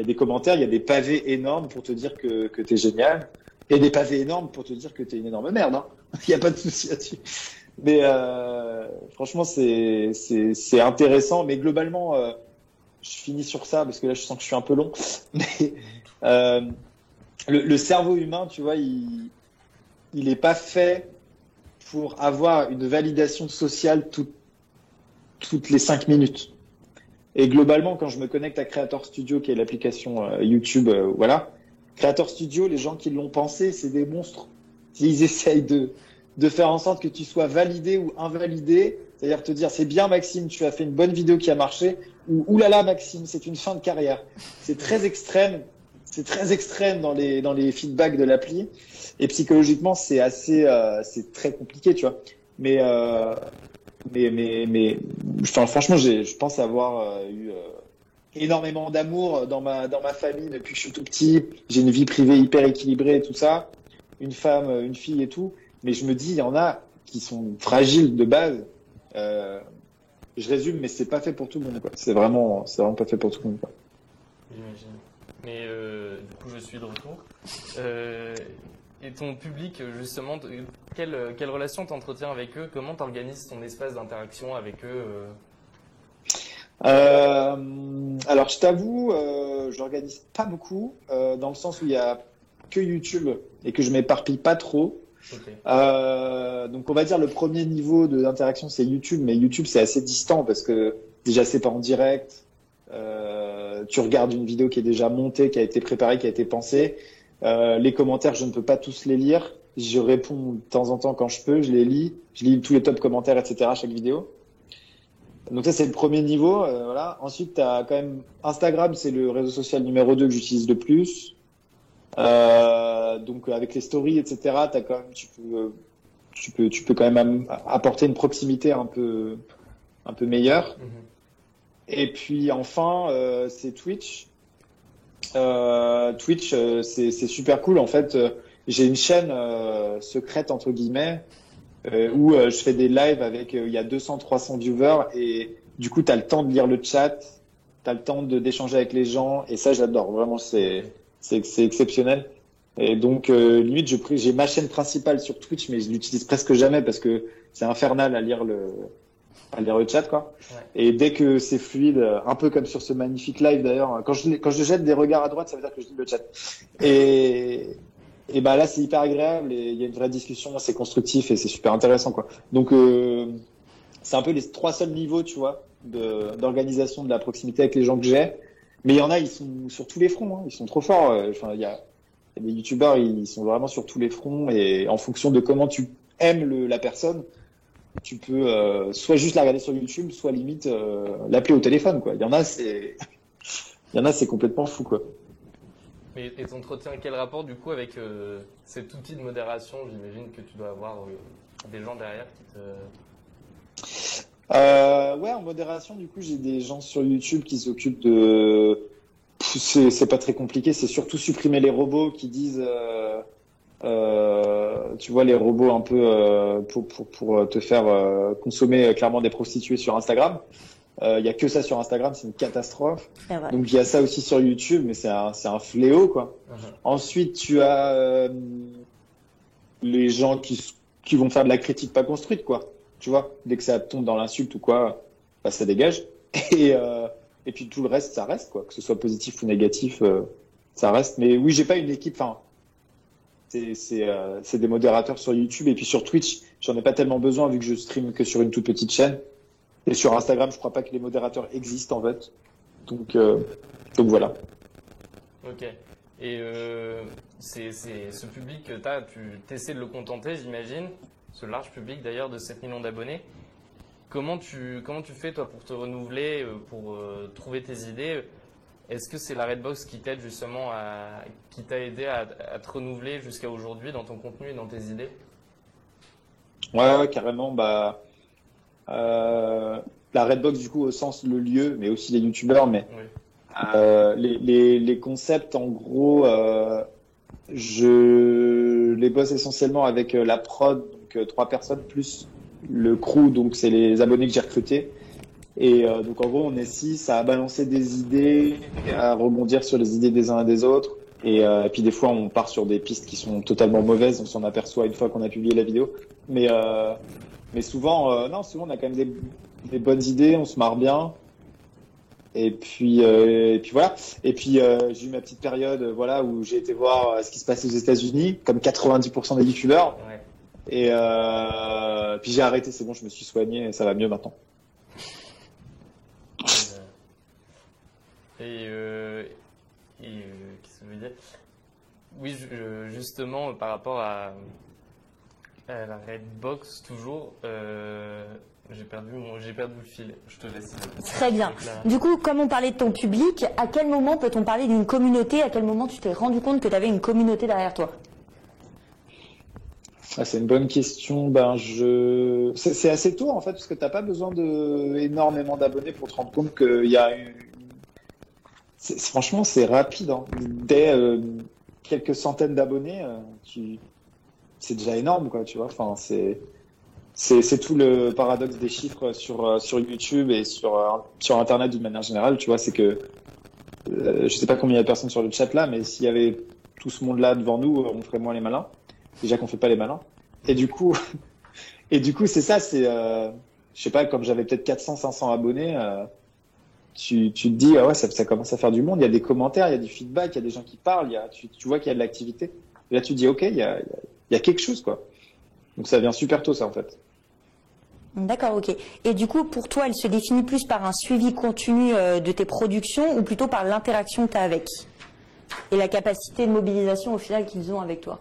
des commentaires, il y a des pavés énormes pour te dire que t'es génial, et des pavés énormes pour te dire que t'es une énorme merde. Hein. Il n'y a pas de souci là-dessus. Mais franchement, c'est intéressant. Mais globalement, je finis sur ça parce que là, je sens que je suis un peu long. Mais le cerveau humain, tu vois, il est pas fait pour avoir une validation sociale toutes les 5 minutes. Et globalement, quand je me connecte à Creator Studio, qui est l'application YouTube, voilà, Creator Studio, les gens qui l'ont pensé, c'est des monstres. Ils essayent de faire en sorte que tu sois validé ou invalidé, c'est-à-dire te dire c'est bien Maxime, tu as fait une bonne vidéo qui a marché, ou oulala Maxime, c'est une fin de carrière. C'est très extrême dans les feedbacks de l'appli, et psychologiquement c'est très compliqué, tu vois. Mais franchement, je pense avoir eu énormément d'amour dans ma famille depuis que je suis tout petit. J'ai une vie privée hyper équilibrée et tout ça. Une femme, une fille et tout. Mais je me dis, il y en a qui sont fragiles de base. je résume, mais c'est pas fait pour tout le monde, quoi. C'est vraiment pas fait pour tout le monde, quoi. J'imagine. Mais du coup, je suis de retour. Et ton public, justement, quelle relation t'entretiens avec eux? Comment t'organises ton espace d'interaction avec eux? Alors, je t'avoue, j'organise pas beaucoup, dans le sens où il y a que YouTube et que je m'éparpille pas trop. Ok. Donc, on va dire le premier niveau d'interaction, c'est YouTube, mais YouTube, c'est assez distant parce que déjà, c'est pas en direct. Tu regardes une vidéo qui est déjà montée, qui a été préparée, qui a été pensée. Les commentaires, je ne peux pas tous les lire. Je réponds de temps en temps quand je peux, je les lis. Je lis tous les top commentaires, etc. à chaque vidéo. Donc ça, c'est le premier niveau. Voilà. Ensuite, tu as quand même Instagram, c'est le réseau social numéro 2 que j'utilise le plus. Donc avec les stories, etc., t'as quand même, tu peux quand même apporter une proximité un peu meilleure. Et puis enfin, c'est Twitch. Twitch, c'est super cool. En fait, j'ai une chaîne secrète entre guillemets où je fais des lives avec il y a 200-300 viewers et du coup, t'as le temps de lire le chat, t'as le temps d'échanger avec les gens et ça, j'adore. Vraiment, c'est exceptionnel. Et donc, limite, j'ai ma chaîne principale sur Twitch, mais je l'utilise presque jamais parce que c'est infernal à lire le chat, quoi. Ouais. Et dès que c'est fluide, un peu comme sur ce magnifique live d'ailleurs, quand je jette des regards à droite, ça veut dire que je lis le chat. Et bah là, c'est hyper agréable et il y a une vraie discussion, c'est constructif et c'est super intéressant, quoi. Donc, c'est un peu les 3 seuls niveaux, tu vois, d'organisation de la proximité avec les gens que j'ai. Mais il y en a, ils sont sur tous les fronts, hein. Ils sont trop forts. Enfin, il y a des youtubeurs, ils sont vraiment sur tous les fronts et en fonction de comment tu aimes la personne, tu peux soit juste la regarder sur YouTube, soit limite l'appeler au téléphone, quoi. Il y en a, c'est complètement fou, quoi. Et t'entretiens quel rapport du coup avec cet outil de modération? J'imagine que tu dois avoir des gens derrière qui te... Ouais, en modération, du coup, j'ai des gens sur YouTube qui s'occupent de... C'est pas très compliqué, c'est surtout supprimer les robots qui disent... tu vois, les robots un peu pour te faire consommer clairement des prostituées sur Instagram. Il y a que ça sur Instagram, c'est une catastrophe. Donc il y a ça aussi sur YouTube, mais c'est un fléau, quoi. Ensuite, tu as les gens qui vont faire de la critique pas construite, quoi. Tu vois, dès que ça tombe dans l'insulte ou quoi, bah, ça dégage. Et puis tout le reste, ça reste, quoi. Que ce soit positif ou négatif, ça reste. Mais oui, j'ai pas une équipe. Enfin, c'est des modérateurs sur YouTube et puis sur Twitch, j'en ai pas tellement besoin vu que je stream que sur une toute petite chaîne. Et sur Instagram, je crois pas que les modérateurs existent en fait. Donc voilà. Ok. Et c'est ce public que tu essaies de le contenter, j'imagine, ce large public d'ailleurs de 7 millions d'abonnés. Comment tu fais toi pour te renouveler, pour trouver tes idées? Est-ce que c'est la Redbox qui t'aide justement qui t'a aidé à te renouveler jusqu'à aujourd'hui dans ton contenu et dans tes idées? Ouais, carrément. Bah, la Redbox du coup au sens le lieu, mais aussi les youtubeurs. Mais oui. Les concepts, en gros, je les bosse essentiellement avec la prod, donc 3 personnes plus le crew, donc c'est les abonnés que j'ai recrutés. Et donc en gros on est 6 à balancer des idées, à rebondir sur les idées des uns et des autres. Et puis des fois on part sur des pistes qui sont totalement mauvaises, on s'en aperçoit une fois qu'on a publié la vidéo. Mais souvent, non, souvent on a quand même des bonnes idées, on se marre bien. Et puis voilà. Et puis j'ai eu ma petite période, voilà, où j'ai été voir ce qui se passait aux États-Unis, comme 90% des youtubeurs. Ouais. Et puis j'ai arrêté, c'est bon, je me suis soigné et ça va mieux maintenant. Qu'est-ce que je veux dire? Oui, justement, par rapport à la Redbox, toujours, j'ai perdu le fil. Je te laisse. Très bien. Du coup, comme on parlait de ton public, à quel moment peut-on parler d'une communauté? À quel moment tu t'es rendu compte que tu avais une communauté derrière toi? Ah, c'est une bonne question. C'est assez tôt en fait, parce que t'as pas besoin énormément d'abonnés pour te rendre compte qu'il y a franchement, c'est rapide, hein. Dès quelques centaines d'abonnés, c'est déjà énorme, quoi, tu vois. Enfin, C'est tout le paradoxe des chiffres sur YouTube et sur Internet d'une manière générale, tu vois, c'est que je sais pas combien il y a de personnes sur le chat là, mais s'il y avait tout ce monde-là devant nous, on ferait moins les malins. Déjà qu'on fait pas les malins. Et du coup, c'est ça, je sais pas, comme j'avais peut-être 400, 500 abonnés, tu te dis, ah ouais, ça commence à faire du monde. Il y a des commentaires, il y a du feedback, il y a des gens qui parlent, tu vois qu'il y a de l'activité. Et là, tu te dis, ok, il y a quelque chose, quoi. Donc ça vient super tôt, ça, en fait. D'accord, ok. Et du coup, pour toi, elle se définit plus par un suivi continu de tes productions ou plutôt par l'interaction que tu as avec et la capacité de mobilisation au final qu'ils ont avec toi?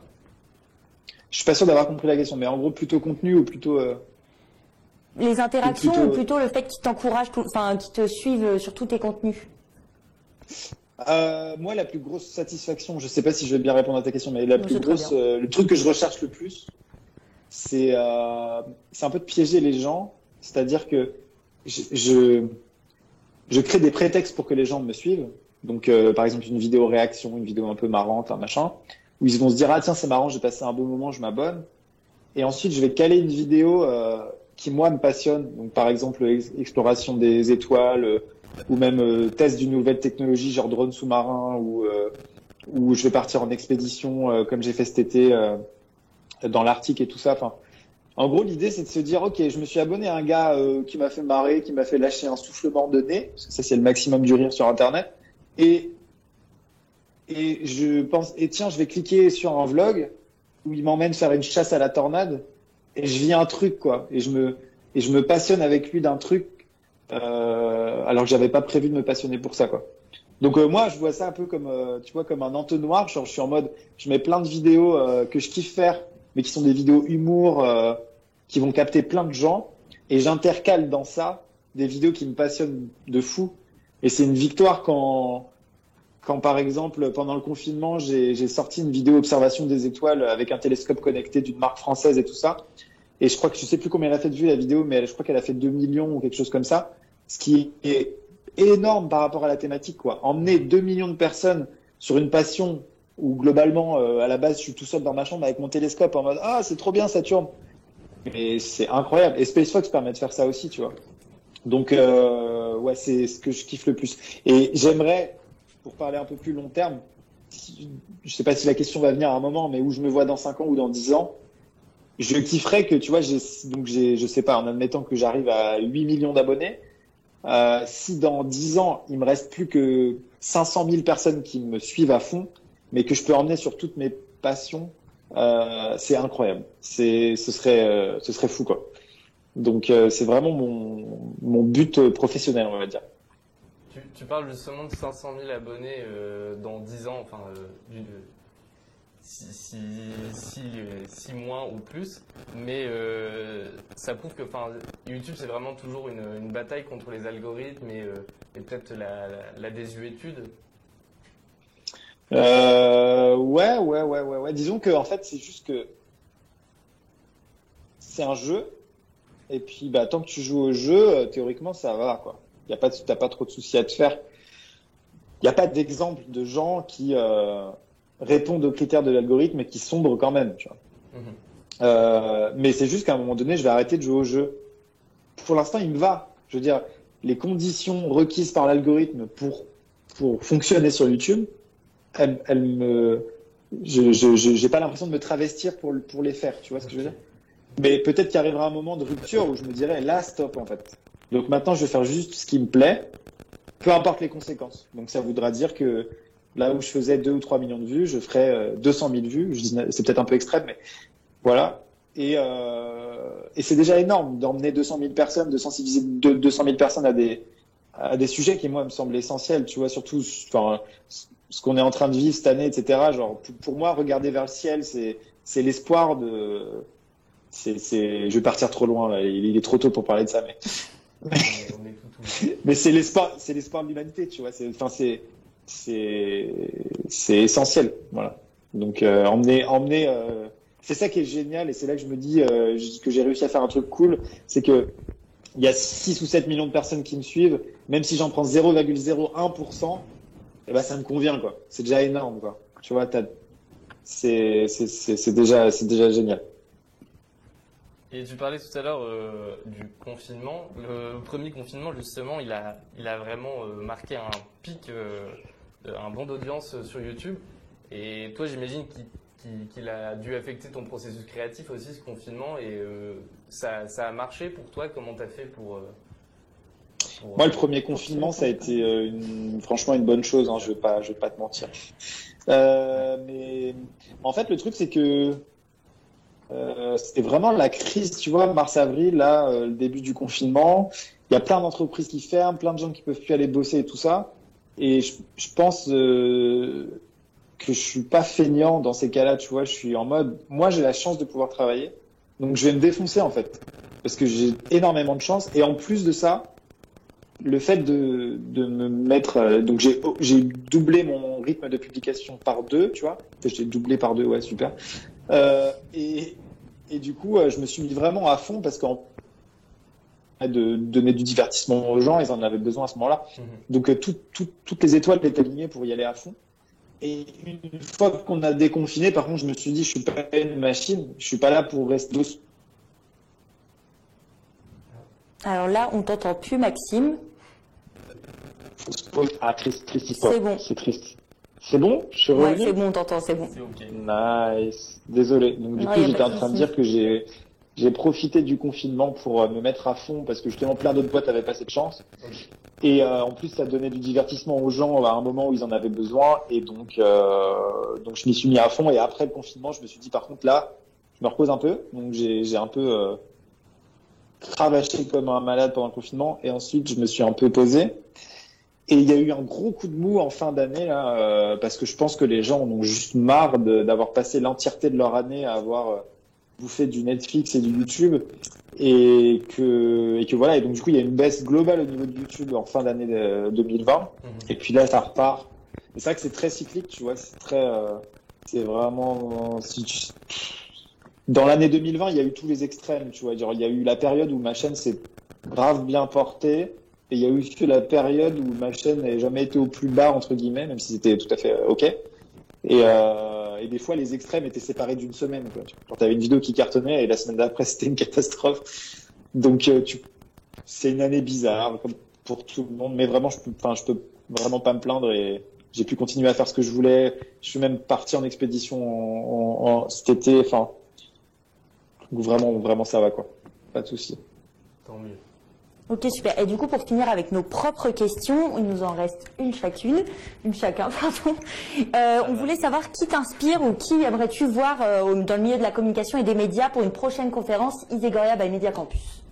Je suis pas sûr d'avoir compris la question, mais en gros, plutôt contenu ou plutôt... Les interactions ou plutôt le fait qu'ils t'encouragent, enfin, qu'ils te suivent sur tous tes contenus? Moi, la plus grosse satisfaction, je sais pas si je vais bien répondre à ta question, mais la Non, plus c'est très grosse, bien. le truc que je recherche le plus, c'est un peu de piéger les gens, c'est-à-dire que je crée des prétextes pour que les gens me suivent. Donc, par exemple, une vidéo réaction, une vidéo un peu marrante, un machin, où ils vont se dire, ah tiens, c'est marrant, j'ai passé un bon moment, je m'abonne. Et ensuite, je vais caler une vidéo qui, moi, me passionne. Donc, par exemple, exploration des étoiles, ou même test d'une nouvelle technologie, genre drone sous-marin, ou je vais partir en expédition, comme j'ai fait cet été dans l'Arctique et tout ça. Enfin, en gros, l'idée, c'est de se dire, ok, je me suis abonné à un gars qui m'a fait marrer, qui m'a fait lâcher un soufflement de nez, parce que ça, c'est le maximum du rire sur Internet. Et je pense, et tiens, je vais cliquer sur un vlog où il m'emmène faire une chasse à la tornade et je vis un truc, quoi. Et je me passionne avec lui d'un truc, alors que j'avais pas prévu de me passionner pour ça, quoi. Donc moi, je vois ça un peu comme, tu vois, comme un entonnoir. Genre, je suis en mode, je mets plein de vidéos que je kiffe faire, mais qui sont des vidéos humour, qui vont capter plein de gens, et j'intercale dans ça des vidéos qui me passionnent de fou. Et c'est une victoire quand par exemple, pendant le confinement, j'ai sorti une vidéo observation des étoiles avec un télescope connecté d'une marque française et tout ça. Et je crois que je sais plus combien elle a fait de vues la vidéo, mais je crois qu'elle a fait 2 millions ou quelque chose comme ça. Ce qui est énorme par rapport à la thématique, quoi. Emmener 2 millions de personnes sur une passion où globalement, à la base, je suis tout seul dans ma chambre avec mon télescope en mode, ah, c'est trop bien, Saturne. Mais c'est incroyable. Et SpaceFox permet de faire ça aussi, tu vois. Donc, ouais, c'est ce que je kiffe le plus. Et j'aimerais, pour parler un peu plus long terme, je sais pas si la question va venir à un moment, mais où je me vois dans 5 ans ou dans 10 ans, je kifferais que, tu vois, je sais pas, en admettant que j'arrive à 8 millions d'abonnés, si dans 10 ans, il me reste plus que 500 000 personnes qui me suivent à fond, mais que je peux emmener sur toutes mes passions, c'est incroyable. Ce serait fou, quoi. Donc, c'est vraiment mon but professionnel, on va dire. Tu parles justement de 500 000 abonnés dans 10 ans, enfin, 6 mois ou plus, mais ça prouve que YouTube, c'est vraiment toujours une bataille contre les algorithmes et peut-être la désuétude. Ouais. Disons que en fait, c'est juste que c'est un jeu, et puis bah tant que tu joues au jeu, théoriquement ça va, quoi. T'as pas trop de soucis à te faire. Il y a pas d'exemple de gens qui répondent aux critères de l'algorithme et qui sombrent quand même, tu vois. Mais c'est juste qu'à un moment donné, je vais arrêter de jouer au jeu. Pour l'instant, il me va. Je veux dire, les conditions requises par l'algorithme pour fonctionner sur YouTube, j'ai pas l'impression de me travestir pour les faire, tu vois ce que je veux dire? Mais peut-être qu'il arrivera un moment de rupture où je me dirais, là, stop, en fait. Donc maintenant, je vais faire juste ce qui me plaît, peu importe les conséquences. Donc ça voudra dire que là où je faisais 2 ou 3 millions de vues, je ferai 200 000 vues. C'est peut-être un peu extrême, mais voilà. Et c'est déjà énorme d'emmener 200 000 personnes, de sensibiliser 200 000 personnes à des sujets qui, moi, me semblent essentiels, tu vois, surtout, enfin, ce qu'on est en train de vivre cette année, etc. Genre, pour moi, regarder vers le ciel, c'est l'espoir de, je vais partir trop loin, là. Il est trop tôt pour parler de ça, mais. Mais c'est l'espoir de l'humanité, tu vois. C'est essentiel, voilà. Donc emmener, c'est ça qui est génial et c'est là que je me dis que j'ai réussi à faire un truc cool, c'est que il y a 6 ou 7 millions de personnes qui me suivent, même si j'en prends 0,01%, et ben ça me convient, quoi. C'est déjà énorme, quoi. Tu vois, c'est déjà génial. Et tu parlais tout à l'heure du confinement. Le premier confinement, justement, il a vraiment marqué un pic, un bond d'audience sur YouTube. Et toi, j'imagine qu'il a dû affecter ton processus créatif aussi, ce confinement. Et ça a marché pour toi? Comment tu as fait pour Moi, le premier confinement, ça a été franchement une bonne chose, hein, je vais pas te mentir. Mais en fait, le truc, c'est que c'était vraiment la crise, tu vois, mars-avril, là, le début du confinement. Il y a plein d'entreprises qui ferment, plein de gens qui peuvent plus aller bosser et tout ça. Et je pense que je suis pas feignant dans ces cas-là, tu vois. Je suis en mode, moi, j'ai la chance de pouvoir travailler, donc je vais me défoncer en fait, parce que j'ai énormément de chance. Et en plus de ça, le fait de me mettre, donc j'ai doublé mon rythme de publication par 2, tu vois. J'ai doublé par 2, ouais, super. Et du coup, je me suis mis vraiment à fond parce qu'en de donner du divertissement aux gens, ils en avaient besoin à ce moment-là. Donc toutes les étoiles étaient alignées pour y aller à fond. Et une fois qu'on a déconfiné, par contre, je me suis dit, je suis pas une machine, je suis pas là pour rester douce. Alors là, on t'entend plus, Maxime. Ah, triste histoire. C'est bon. C'est triste. C'est bon? Je suis Ouais, revenu? c'est bon, on t'entend, c'est bon. C'est OK. Nice. Désolé. Donc du Non, coup, y a j'étais pas en de train de souci. dire que j'ai profité du confinement pour me mettre à fond parce que justement plein d'autres boîtes avaient pas cette chance. OK. Et en plus, ça donnait du divertissement aux gens à un moment où ils en avaient besoin. Et donc je m'y suis mis à fond. Et après le confinement, je me suis dit, par contre, là, je me repose un peu. Donc j'ai un peu cravaché comme un malade pendant le confinement. Et ensuite, je me suis un peu posé. Et il y a eu un gros coup de mou en fin d'année là, parce que je pense que les gens en ont juste marre d'avoir passé l'entièreté de leur année à avoir bouffé du Netflix et du YouTube, et que voilà. Et donc du coup, il y a une baisse globale au niveau de YouTube en fin d'année 2020. Et puis là, ça repart. C'est vrai que c'est très cyclique, tu vois. C'est vraiment dans l'année 2020, il y a eu tous les extrêmes, tu vois. Genre, il y a eu la période où ma chaîne s'est grave bien portée. Et il y a eu que la période où ma chaîne n'avait jamais été au plus bas, entre guillemets, même si c'était tout à fait OK. Et des fois, les extrêmes étaient séparés d'une semaine, quoi. Genre, t'avais une vidéo qui cartonnait et la semaine d'après, c'était une catastrophe. Donc, c'est une année bizarre, comme pour tout le monde. Mais vraiment, je peux vraiment pas me plaindre et j'ai pu continuer à faire ce que je voulais. Je suis même parti en expédition cet été. Enfin, vraiment, ça va, quoi. Pas de souci. Tant mieux. Ok, super. Et du coup, pour finir avec nos propres questions, il nous en reste une chacun, pardon. On voulait savoir qui t'inspire ou qui aimerais-tu voir dans le milieu de la communication et des médias pour une prochaine conférence Isegoria by Media Campus.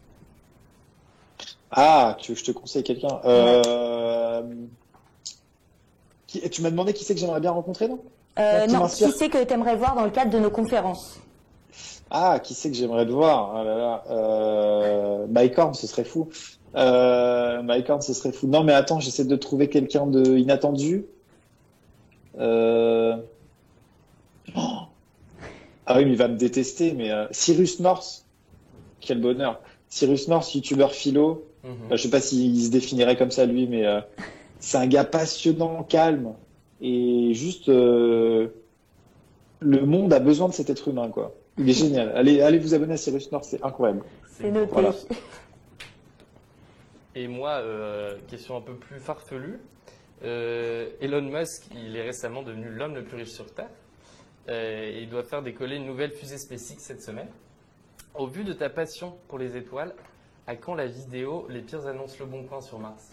Ah, tu veux que je te conseille quelqu'un? Tu m'as demandé qui c'est que j'aimerais bien rencontrer, non? Non, qui c'est que tu aimerais voir dans le cadre de nos conférences? Ah, qui c'est que j'aimerais te voir? Ah là là. Mike Horn, ce serait fou. Mike Horn, ce serait fou. Non, mais attends, j'essaie de trouver quelqu'un de inattendu. Oh. Ah oui, mais il va me détester, mais Cyrus North. Quel bonheur. Cyrus North, youtubeur philo. Je sais pas s'il se définirait comme ça, lui, mais c'est un gars passionnant, calme. Et juste, le monde a besoin de cet être humain, quoi. Il est génial. Allez vous abonner à Cyrus North, c'est incroyable. C'est noté. Voilà. Et moi, question un peu plus farfelue. Elon Musk, il est récemment devenu l'homme le plus riche sur Terre. Et il doit faire décoller une nouvelle fusée SpaceX cette semaine. Au vu de ta passion pour les étoiles, à quand la vidéo Les pires annonces Le Bon Coin sur Mars?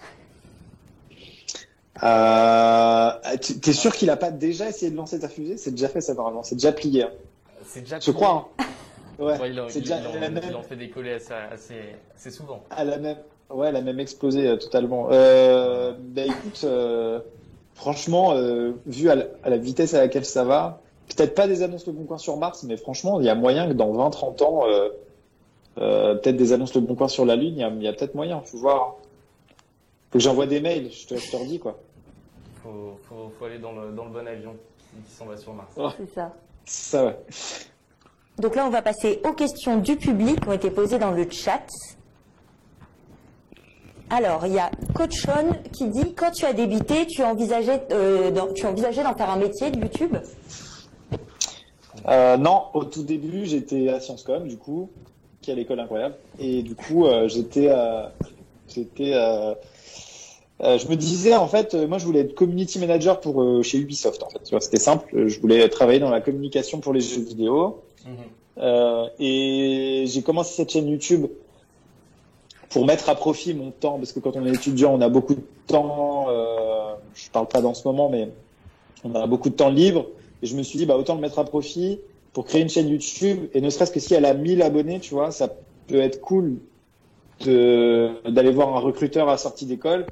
T'es sûr qu'il a pas déjà essayé de lancer ta fusée? C'est déjà fait ça normalement, c'est déjà plié. Hein. C'est déjà Je crois. Hein. Ouais. Ouais, c'est déjà il en fait décoller assez souvent. Elle a même explosé totalement. Bah écoute, franchement, vu à la vitesse à laquelle ça va, peut-être pas des annonces Le Bon Coin sur Mars, mais franchement, il y a moyen que dans 20-30 ans, peut-être des annonces Le Bon Coin sur la Lune, il y a peut-être moyen, faut voir. Faut que j'envoie des mails, je te redis quoi. Faut aller dans le bon avion qui s'en va sur Mars. Oh. C'est ça. Ça ouais. Donc là, on va passer aux questions du public qui ont été posées dans le chat. Alors, il y a Coach Sean qui dit, quand tu as débuté, tu envisageais d'en faire un métier de YouTube? Non, au tout début, j'étais à Sciences Com, du coup, quelle école incroyable. Et du coup, je me disais, en fait, moi, je voulais être community manager pour chez Ubisoft, en fait. Tu vois, c'était simple. Je voulais travailler dans la communication pour les jeux vidéo. Et j'ai commencé cette chaîne YouTube pour mettre à profit mon temps, parce que quand on est étudiant, on a beaucoup de temps. Je parle pas dans ce moment, mais on a beaucoup de temps libre. Et je me suis dit, autant le mettre à profit pour créer une chaîne YouTube. Et ne serait-ce que si elle a 1000 abonnés, tu vois, ça peut être cool d'aller voir un recruteur à sortie d'école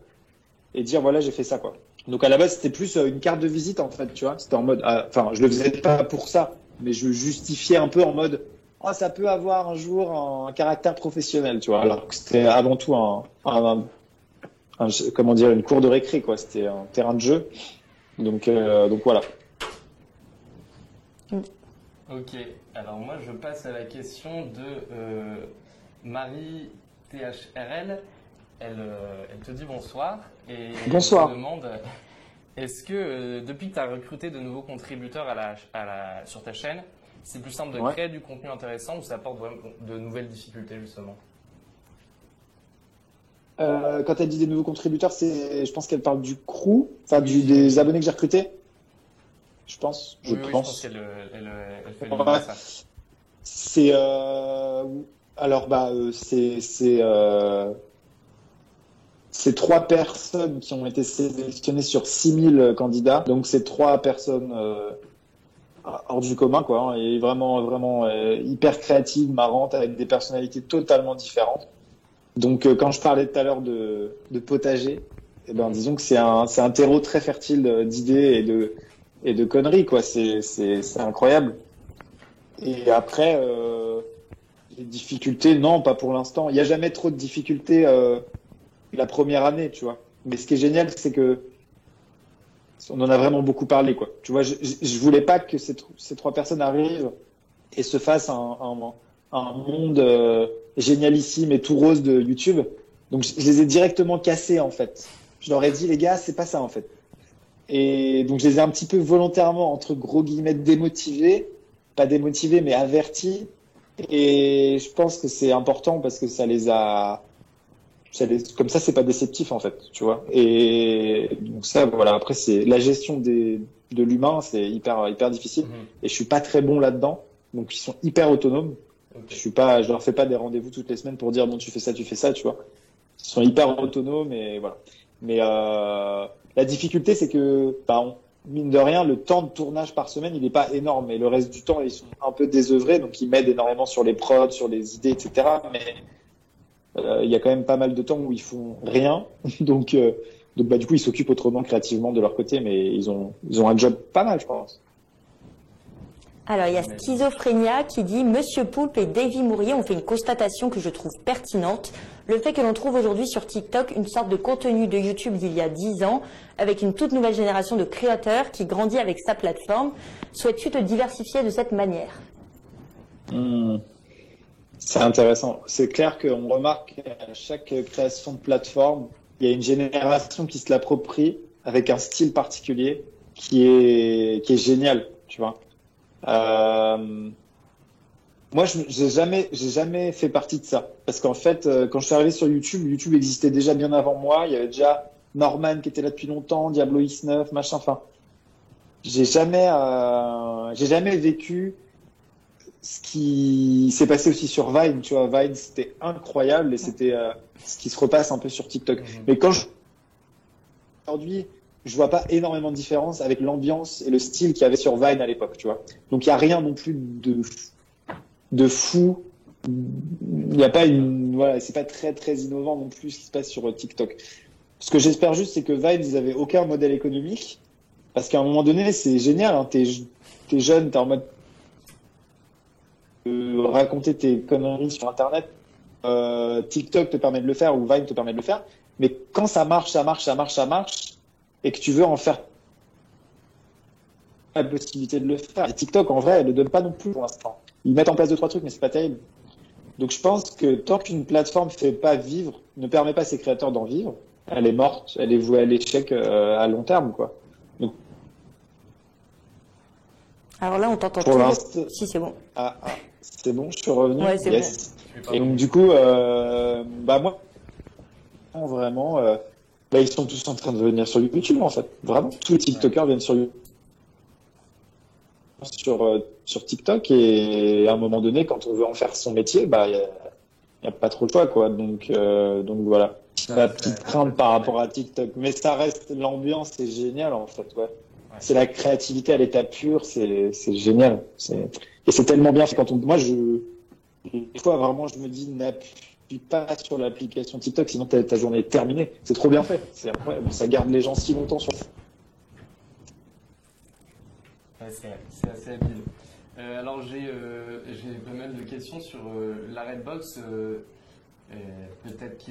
et dire, voilà, j'ai fait ça, quoi. Donc, à la base, c'était plus une carte de visite, en fait, tu vois. C'était en mode, enfin, je le faisais pas pour ça, mais je justifiais un peu en mode, oh, ça peut avoir un jour un caractère professionnel, tu vois. Alors que c'était avant tout comment dire, une cour de récré, quoi. C'était un terrain de jeu. Donc voilà. Ok, alors moi je passe à la question de Marie THRL. Elle te dit bonsoir et Bonsoir. elle te demande est-ce que depuis que tu as recruté de nouveaux contributeurs sur ta chaîne, c'est plus simple de créer du contenu intéressant ou ça apporte vraiment de nouvelles difficultés justement? Quand elle dit des nouveaux contributeurs, je pense qu'elle parle du crew, enfin des abonnés que j'ai recrutés. Je pense. Oui, je pense qu'elle fait le ça. C'est c'est 3 personnes qui ont été sélectionnées sur 6000 candidats. Donc c'est 3 personnes hors du commun, quoi, hein, et vraiment hyper créatives, marrantes, avec des personnalités totalement différentes. Donc quand je parlais tout à l'heure de potager, disons que c'est un terreau très fertile d'idées et de conneries, quoi. C'est incroyable. Et après, les difficultés, non, pas pour l'instant. Il n'y a jamais trop de difficultés la première année, tu vois. Mais ce qui est génial, c'est que on en a vraiment beaucoup parlé, quoi. Tu vois, je voulais pas que ces 3 personnes arrivent et se fassent un monde génialissime et tout rose de YouTube. Donc je les ai directement cassés, en fait. Je leur ai dit, les gars, c'est pas ça, en fait. Et donc je les ai un petit peu volontairement, entre gros guillemets, démotivés, pas démotivés, mais avertis. Et je pense que c'est important parce que comme ça, c'est pas déceptif, en fait, tu vois. Et donc ça, voilà. Après, c'est la gestion de l'humain, c'est hyper difficile. Et je suis pas très bon là-dedans. Donc ils sont hyper autonomes. Okay. Je leur fais pas des rendez-vous toutes les semaines pour dire bon, tu fais ça, tu vois. Ils sont hyper autonomes et voilà. Mais la difficulté, c'est que, mine de rien, le temps de tournage par semaine, il n'est pas énorme. Et le reste du temps, ils sont un peu désœuvrés, donc ils m'aident énormément sur les prods, sur les idées, etc. Mais il y a quand même pas mal de temps où ils font rien. Donc du coup, ils s'occupent autrement créativement de leur côté, mais ils ont un job pas mal, je pense. Alors, il y a Schizophrénia qui dit « Monsieur Poulpe et Davy Mourier ont fait une constatation que je trouve pertinente. Le fait que l'on trouve aujourd'hui sur TikTok une sorte de contenu de YouTube d'il y a 10 ans, avec une toute nouvelle génération de créateurs qui grandit avec sa plateforme. Souhaites-tu te diversifier de cette manière ?» C'est intéressant. C'est clair qu'on remarque à chaque création de plateforme, il y a une génération qui se l'approprie avec un style particulier qui est génial, tu vois. Moi, j'ai jamais fait partie de ça. Parce qu'en fait, quand je suis arrivé sur YouTube, YouTube existait déjà bien avant moi. Il y avait déjà Norman qui était là depuis longtemps, Diablo X9, machin. Enfin, j'ai jamais vécu ce qui s'est passé aussi sur Vine. Tu vois, Vine, c'était incroyable et c'était ce qui se repasse un peu sur TikTok. Mais aujourd'hui, je vois pas énormément de différence avec l'ambiance et le style qu'il y avait sur Vine à l'époque, tu vois. Donc il y a rien non plus de fou. Il y a pas c'est pas très innovant non plus ce qui se passe sur TikTok. Ce que j'espère juste, c'est que Vine, ils avaient aucun modèle économique, parce qu'à un moment donné, c'est génial, hein, t'es jeune, t'es en mode raconter tes conneries sur Internet. TikTok te permet de le faire ou Vine te permet de le faire, mais quand ça marche, et que tu veux en faire la possibilité de le faire. Et TikTok, en vrai, elle ne le donne pas non plus pour l'instant. Ils mettent en place 2-3 trucs, mais c'est pas terrible. Donc je pense que tant qu'une plateforme ne permet pas à ses créateurs d'en vivre, elle est morte, elle est vouée à l'échec à long terme, quoi. Donc, alors là, on t'entend pour toujours. l'instant. Si, c'est bon. C'est bon, je suis revenu. Ouais, c'est yes. Et donc du coup, bah moi, vraiment, bah, ils sont tous en train de venir sur YouTube en fait. Vraiment, tous les TikTokers viennent sur TikTok et à un moment donné, quand on veut en faire son métier, bah y a pas trop le choix quoi. Donc voilà. Ma petite crainte par rapport à TikTok, mais ça reste l'ambiance, c'est génial en fait. Ouais. C'est la créativité à l'état pur, c'est génial. Et c'est tellement bien. Moi des fois vraiment je me dis n'appuie pas sur l'application TikTok, sinon ta journée est terminée. C'est trop bien fait. C'est incroyable. Ça garde les gens si longtemps sur. Ouais, c'est assez habile. Alors j'ai pas mal de questions sur la Redbox. Peut-être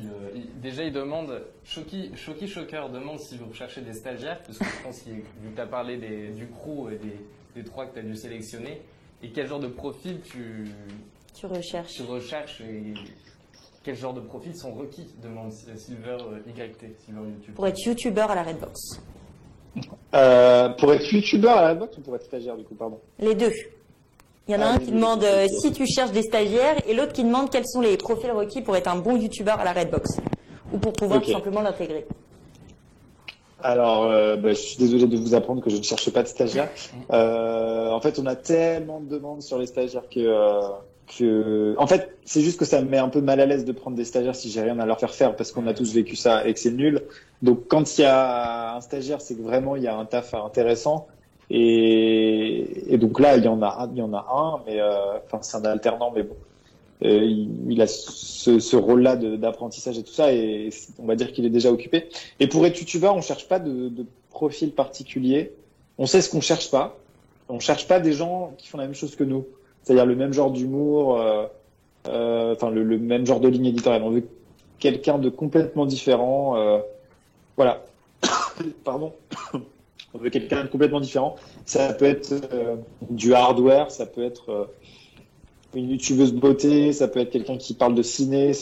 déjà il demande, Shoki Shocker demande si vous recherchez des stagiaires, parce que je pense vu que tu as parlé du crew et des 3 que tu as dû sélectionner, et quel genre de profil tu recherches et quel genre de profils sont requis, demande Silver YT, Silver YouTube. Pour être youtubeur à la Redbox. Pour être youtubeur à la Redbox ou pour être stagiaire du coup, pardon? Les deux. Il y en a un qui demande si tu cherches des stagiaires et l'autre qui demande quels sont les profils requis pour être un bon youtubeur à la Redbox ou pour pouvoir tout simplement l'intégrer. Alors, je suis désolé de vous apprendre que je ne cherche pas de stagiaires. En fait, on a tellement de demandes sur les stagiaires en fait, c'est juste que ça me met un peu mal à l'aise de prendre des stagiaires si j'ai rien à leur faire parce qu'on a tous vécu ça et que c'est nul. Donc, quand il y a un stagiaire, c'est que vraiment il y a un taf intéressant. Et donc là, il y en a un, mais enfin c'est un alternant, mais bon, il a ce rôle-là d'apprentissage et tout ça, et on va dire qu'il est déjà occupé. Et pour être youtubeur, on cherche pas de profil particulier. On sait ce qu'on cherche pas. On cherche pas des gens qui font la même chose que nous, c'est-à-dire le même genre d'humour, enfin le même genre de ligne éditoriale. On veut quelqu'un de complètement différent. Voilà. Pardon. On veut quelqu'un de complètement différent. Ça peut être du hardware, ça peut être une youtubeuse beauté, ça peut être quelqu'un qui parle de ciné.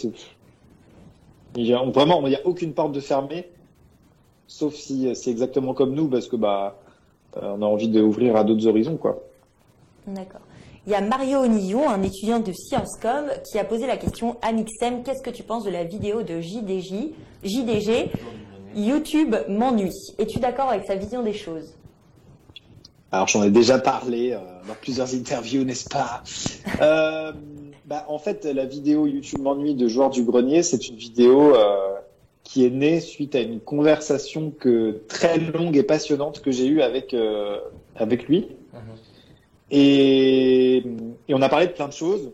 Vraiment, il n'y a aucune porte de fermée, sauf si c'est exactement comme nous, parce que on a envie d'ouvrir à d'autres horizons, quoi. D'accord. Il y a Mario Onillon, un étudiant de Sciencescom, qui a posé la question: Amixem, qu'est-ce que tu penses de la vidéo de JDG YouTube m'ennuie. Es-tu d'accord avec sa vision des choses? Alors, j'en ai déjà parlé dans plusieurs interviews, n'est-ce pas? En fait, la vidéo YouTube m'ennuie de Joueur du Grenier, c'est une vidéo qui est née suite à une conversation très longue et passionnante que j'ai eue avec lui. Et on a parlé de plein de choses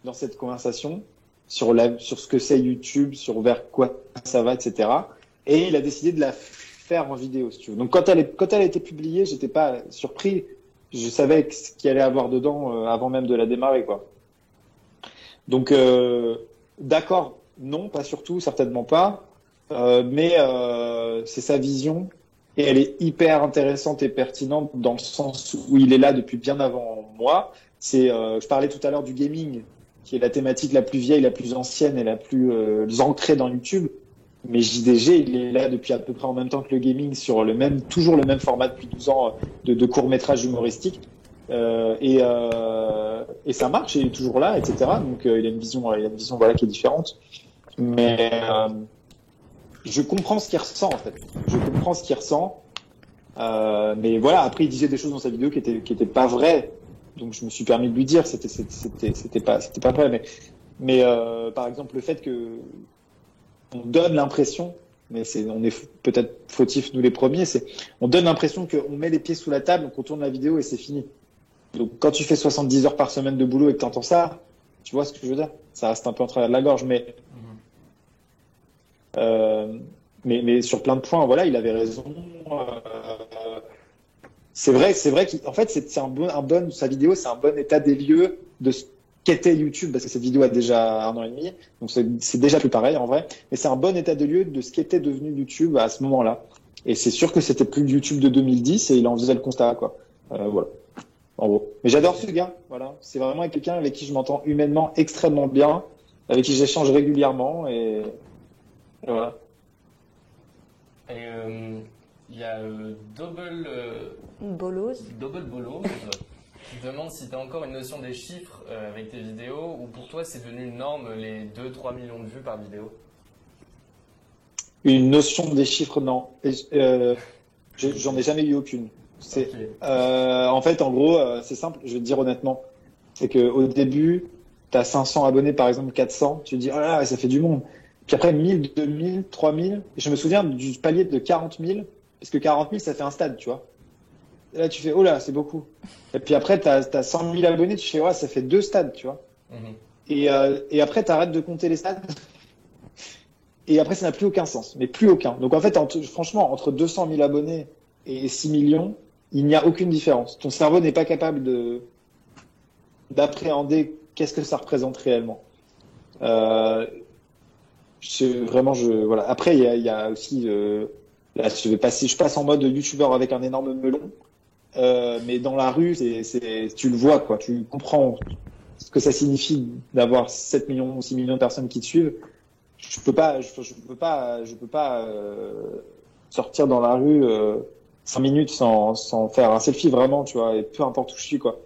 dans cette conversation, sur ce que c'est YouTube, sur vers quoi ça va, etc. Et il a décidé de la faire en vidéo, si tu veux. Donc quand elle a été publiée, j'étais pas surpris. Je savais ce qu'il allait avoir dedans avant même de la démarrer, quoi. Donc d'accord, non, pas surtout, certainement pas. Mais c'est sa vision et elle est hyper intéressante et pertinente dans le sens où il est là depuis bien avant moi. Je parlais tout à l'heure du gaming, qui est la thématique la plus vieille, la plus ancienne et la plus ancrée dans YouTube. Mais JDG, il est là depuis à peu près en même temps que le gaming sur toujours le même format depuis 12 ans de courts-métrages humoristiques. Et ça marche, il est toujours là, etc. Donc il a une vision voilà, qui est différente. Mais je comprends ce qu'il ressent en fait. Je comprends ce qu'il ressent. Mais voilà, après il disait des choses dans sa vidéo qui étaient pas vraies. Donc je me suis permis de lui dire c'était pas vrai. Mais par exemple le fait que on donne l'impression, mais on est peut-être fautifs nous les premiers, on donne l'impression qu'on met les pieds sous la table, qu'on tourne la vidéo et c'est fini. Donc quand tu fais 70 heures par semaine de boulot et que tu entends ça, tu vois ce que je veux dire? Ça reste un peu en travers de la gorge, mais sur plein de points, voilà, il avait raison. C'est vrai qu'en fait sa vidéo, c'est un bon état des lieux de ce qu'était YouTube, parce que cette vidéo a déjà 1 an et demi, donc c'est déjà plus pareil en vrai, mais c'est un bon état des lieux de ce qu'était devenu YouTube à ce moment-là. Et c'est sûr que c'était plus le YouTube de 2010 et il en faisait le constat, quoi. Voilà. En gros. Mais j'adore ce gars, voilà. C'est vraiment quelqu'un avec qui je m'entends humainement extrêmement bien, avec qui j'échange régulièrement et voilà. Et il y a Double Bolos Je te demande si tu as encore une notion des chiffres avec tes vidéos ou pour toi c'est devenu une norme les 2-3 millions de vues par vidéo. Une notion des chiffres, non. J'en ai jamais eu aucune. C'est, Ok. en fait, en gros, c'est simple, je vais te dire honnêtement. C'est qu'au début, tu as 500 abonnés, par exemple 400, tu te dis, oh là là, ça fait du monde. Puis après, 1000, 2000, 3000. Et je me souviens du palier de 40 000, parce que 40 000, ça fait un stade, tu vois. Et là, tu fais, oh là, c'est beaucoup. Et puis après, tu as 100 000 abonnés, tu fais, ouais, ça fait 2 stades, tu vois. Mhm. Et après, tu arrêtes de compter les stades. Et après, ça n'a plus aucun sens, mais plus aucun. Donc en fait, franchement, entre 200 000 abonnés et 6 millions, il n'y a aucune différence. Ton cerveau n'est pas capable d'appréhender qu'est-ce que ça représente réellement. Voilà. Après, il y a aussi, là, je passe en mode youtubeur avec un énorme melon, mais dans la rue, tu le vois, quoi. Tu comprends ce que ça signifie d'avoir 7 millions ou 6 millions de personnes qui te suivent. Je peux pas sortir dans la rue 5 minutes sans faire un selfie vraiment, tu vois, et peu importe où je suis, quoi.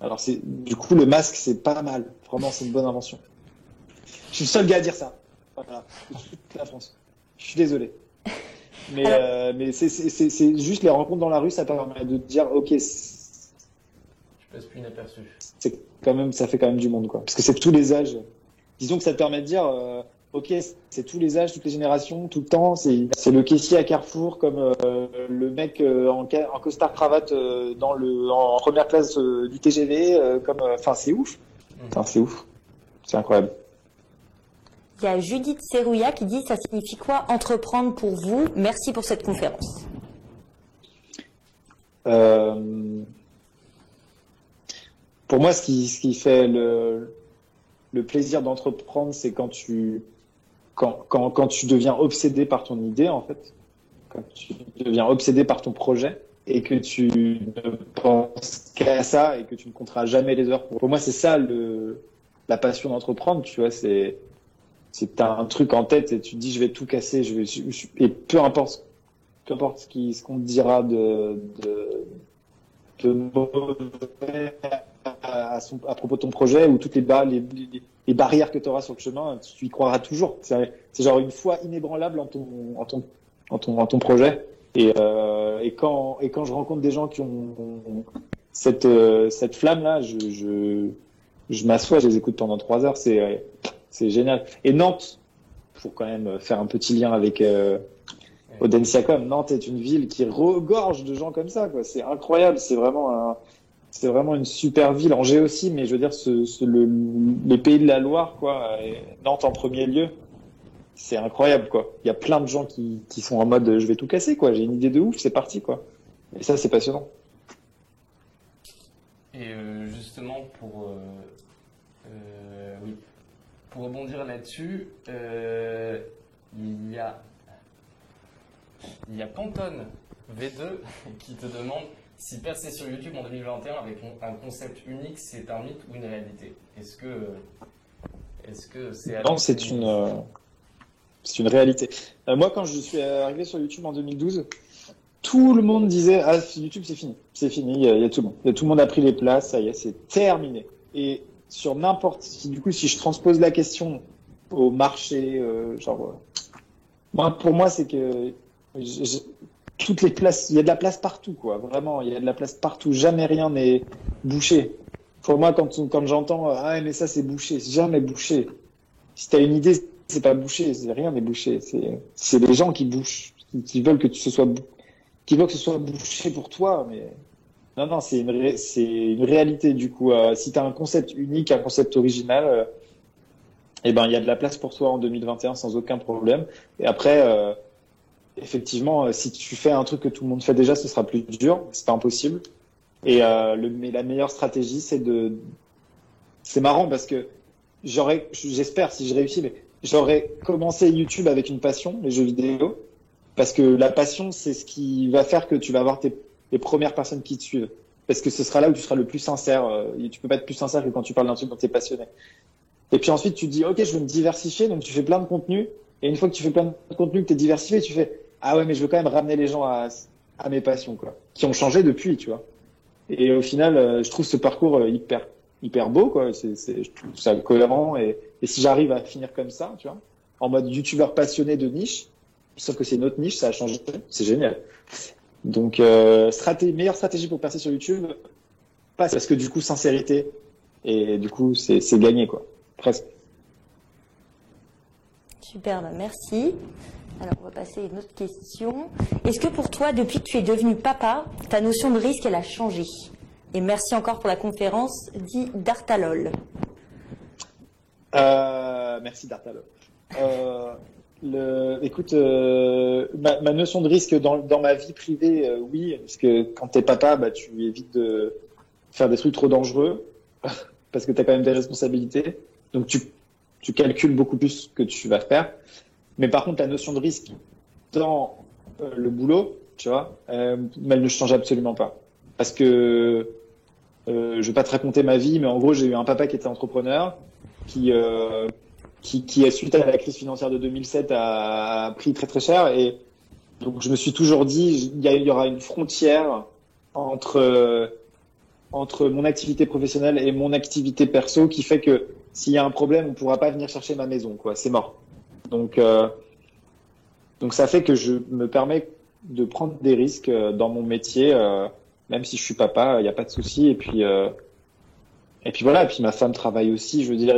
Alors du coup le masque c'est pas mal, vraiment c'est une bonne invention. Je suis le seul gars à dire ça. Voilà, de toute la France. Je suis désolé. Mais c'est juste les rencontres dans la rue, ça permet de te dire ok, Tu passes plus inaperçu. ça fait quand même du monde, quoi. Parce que c'est tous les âges. Disons que ça te permet de dire ok, c'est tous les âges, toutes les générations, tout le temps. C'est le caissier à Carrefour, comme le mec en costard cravate en première classe du TGV, enfin c'est ouf. Enfin c'est ouf, c'est incroyable. Il y a Judith Serrouillat qui dit « Ça signifie quoi entreprendre pour vous? Merci pour cette conférence. » Pour moi, ce qui fait le plaisir d'entreprendre, c'est quand tu deviens obsédé par ton idée, en fait, quand tu deviens obsédé par ton projet et que tu ne penses qu'à ça et que tu ne compteras jamais les heures. Pour moi, c'est ça la passion d'entreprendre, tu vois, c'est t'as un truc en tête et tu te dis je vais tout casser, et peu importe ce qu'on te dira de mauvais à propos de ton projet ou toutes les barrières que tu auras sur le chemin, tu y croiras toujours. C'est genre une foi inébranlable en ton projet. Et quand je rencontre des gens qui ont cette flamme là, je m'assois, je les écoute pendant 3 heures, c'est génial. Et Nantes, pour quand même faire un petit lien avec Audencia.com, Nantes est une ville qui regorge de gens comme ça, quoi. C'est incroyable, c'est vraiment une super ville. Angers aussi, mais je veux dire les pays de la Loire, quoi. Et Nantes en premier lieu, c'est incroyable, quoi. Il y a plein de gens qui sont en mode je vais tout casser, quoi. J'ai une idée de ouf, c'est parti, quoi. Et ça, c'est passionnant. Et justement oui. Pour rebondir là-dessus, il y a Pantone V2 qui te demande si percer sur YouTube en 2021 avec un concept unique, c'est un mythe ou une réalité. Est-ce que c'est... Non, c'est une réalité. Moi, quand je suis arrivé sur YouTube en 2012, tout le monde disait ah, YouTube, c'est fini. C'est fini, il y a tout le monde. Tout le monde a pris les places, ça y est, c'est terminé. Et sur si je transpose la question au marché, pour moi, c'est que toutes les places, il y a de la place partout, quoi. Vraiment, il y a de la place partout. Jamais rien n'est bouché. Pour moi, quand j'entends ah mais ça c'est bouché, c'est jamais bouché. Si t'as une idée, c'est pas bouché, rien n'est bouché. C'est les gens qui bouchent, qui veulent que ce soit bouché pour toi, mais non, c'est une réalité du coup. Si tu as un concept unique, un concept original, il y a de la place pour toi en 2021 sans aucun problème. Et après, effectivement, si tu fais un truc que tout le monde fait déjà, ce sera plus dur, c'est pas impossible. Mais la meilleure stratégie, c'est marrant parce que j'espère si je réussis, mais j'aurais commencé YouTube avec une passion, les jeux vidéo, parce que la passion, c'est ce qui va faire que tu vas avoir les premières personnes qui te suivent. Parce que ce sera là où tu seras le plus sincère. Et tu peux pas être plus sincère que quand tu parles d'un truc dont tu es passionné. Et puis ensuite, tu te dis, ok, je veux me diversifier, donc tu fais plein de contenus. Et une fois que tu fais plein de contenus, que tu es diversifié, tu fais, ah ouais, mais je veux quand même ramener les gens à mes passions, quoi. Qui ont changé depuis, tu vois. Et au final, je trouve ce parcours hyper beau, quoi. Je trouve ça cohérent. Et si j'arrive à finir comme ça, tu vois, en mode youtubeur passionné de niche, sauf que c'est une autre niche, ça a changé. C'est génial. Donc, meilleure stratégie pour percer sur YouTube, passe parce que du coup, sincérité. Et du coup, c'est gagné, quoi. Presque. Super, merci. Alors, on va passer à une autre question. Est-ce que pour toi, depuis que tu es devenu papa, ta notion de risque, elle a changé? Et merci encore pour la conférence, dit Dartalol. Merci Dartalol. Écoute, ma notion de risque dans ma vie privée, oui, parce que quand t'es papa, bah, tu évites de faire des trucs trop dangereux, parce que t'as quand même des responsabilités. Donc, tu calcules beaucoup plus ce que tu vas faire. Mais par contre, la notion de risque dans le boulot, tu vois, elle ne change absolument pas. Parce que je vais pas te raconter ma vie, mais en gros, j'ai eu un papa qui était entrepreneur, qui suite à la crise financière de 2007 a pris très très cher. Et donc, je me suis toujours dit, il y aura une frontière entre mon activité professionnelle et mon activité perso qui fait que s'il y a un problème, on pourra pas venir chercher ma maison, quoi. C'est mort. Donc ça fait que je me permets de prendre des risques dans mon métier, même si je suis papa, il n'y a pas de souci. Et puis voilà. Et puis ma femme travaille aussi. Je veux dire,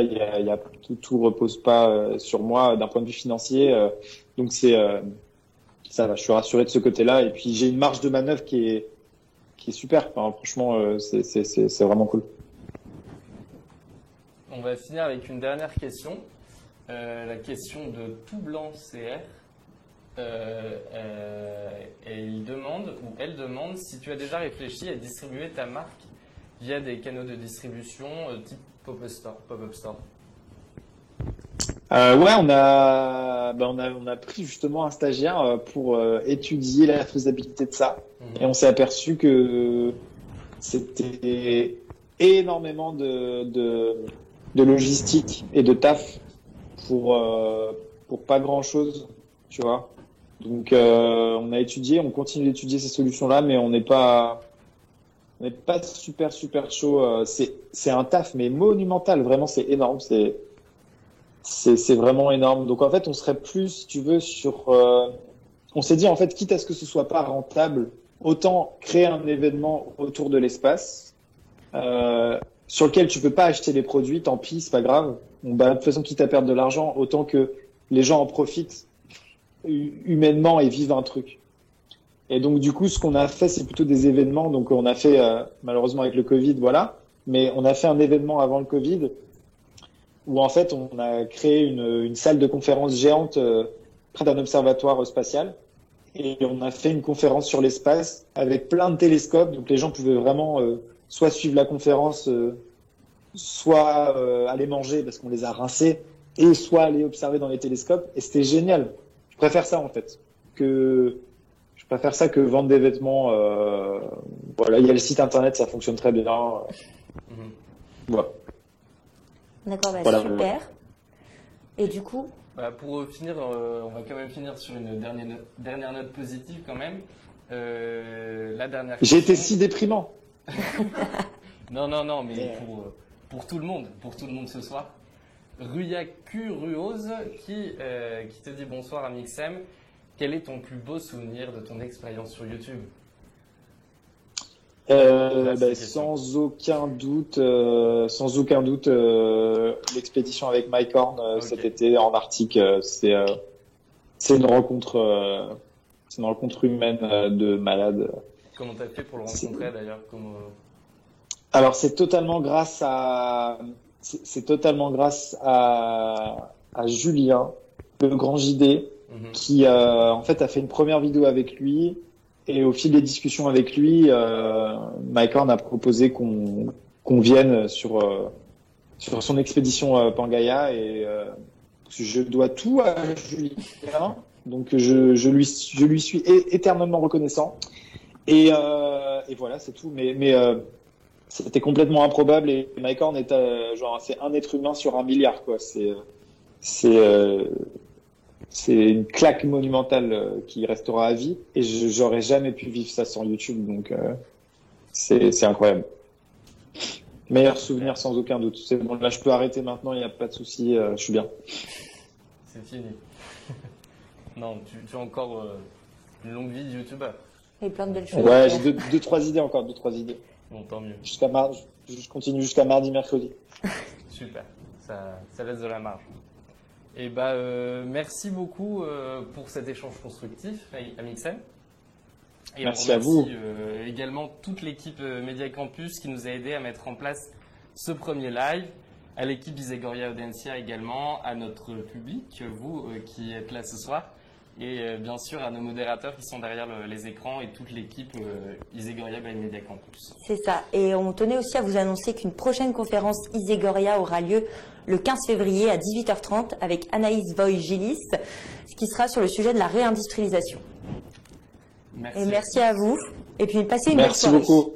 tout repose pas sur moi d'un point de vue financier. Donc ça va. Je suis rassuré de ce côté-là. Et puis j'ai une marge de manœuvre qui est super. Enfin, franchement, c'est vraiment cool. On va finir avec une dernière question. La question de Tout Blanc CR. Et elle demande si tu as déjà réfléchi à distribuer ta marque via des canaux de distribution type pop-up store. Ouais, on a pris justement un stagiaire pour étudier la faisabilité de ça. Et on s'est aperçu que c'était énormément de logistique et de taf pour pas grand chose, tu vois. Donc on a étudié, on continue d'étudier ces solutions-là, mais on n'est pas super chaud. C'est un taf mais monumental, vraiment, c'est énorme, c'est vraiment énorme. Donc en fait, on serait plus, si tu veux, on s'est dit en fait, quitte à ce que ce soit pas rentable, autant créer un événement autour de l'espace sur lequel tu peux pas acheter les produits, tant pis, c'est pas grave. De toute façon, quitte à perdre de l'argent, autant que les gens en profitent humainement et vivent un truc. Et donc du coup, ce qu'on a fait, c'est plutôt des événements. Donc on a fait, malheureusement avec le Covid, voilà, mais on a fait un événement avant le Covid où en fait on a créé une salle de conférence géante près d'un observatoire spatial et on a fait une conférence sur l'espace avec plein de télescopes. Donc les gens pouvaient vraiment soit suivre la conférence, soit aller manger parce qu'on les a rincés, et soit aller observer dans les télescopes. Et c'était génial. Je préfère ça en fait que vendre des vêtements. Voilà, il y a le site internet, ça fonctionne très bien. Voilà. D'accord, Voilà, super. Et du coup, pour finir, on va quand même finir sur une dernière note positive quand même. La dernière J'ai question. été si déprimant. Non, mais pour tout le monde ce soir. Ruyacuruose qui te dit bonsoir Amixem. Quel est ton plus beau souvenir de ton expérience sur YouTube? Sans aucun doute, l'expédition avec Mike Horn cet été en Arctique, c'est une rencontre humaine de malade. Comment t'as fait pour le rencontrer d'ailleurs? Alors c'est totalement grâce à Julien, le grand JD, qui en fait a fait une première vidéo avec lui. Et au fil des discussions avec lui, Mike Horn a proposé qu'on vienne sur son expédition Pangaea, et je dois tout à Julien, donc je lui suis éternellement reconnaissant. Et voilà, c'est tout. Mais c'était complètement improbable, et Mike Horn c'est un être humain sur 1 milliard, quoi. C'est une claque monumentale qui restera à vie, et j'aurais jamais pu vivre ça sans YouTube. Donc C'est incroyable. Meilleur souvenir sans aucun doute. C'est bon, là je peux arrêter maintenant, il n'y a pas de souci, je suis bien. C'est fini. Non, tu as encore une longue vie de youtubeur. Et plein de belles choses. Ouais, j'ai deux, trois idées encore, deux, trois idées. Bon, tant mieux. Je continue jusqu'à mardi, mercredi. Super, ça laisse de la marge. Et merci beaucoup pour cet échange constructif, Amixem. Et merci à vous. Également toute l'équipe Media Campus qui nous a aidé à mettre en place ce premier live, à l'équipe Isegoria Audencia également, à notre public, vous qui êtes là ce soir, et bien sûr à nos modérateurs qui sont derrière les écrans et toute l'équipe Isegoria by Media Campus. C'est ça. Et on tenait aussi à vous annoncer qu'une prochaine conférence Isegoria aura lieu le 15 février à 18h30 avec Anaïs Voy-Gilis, qui sera sur le sujet de la réindustrialisation. Merci. Et merci à vous. Et puis passez une bonne Merci soirée. beaucoup.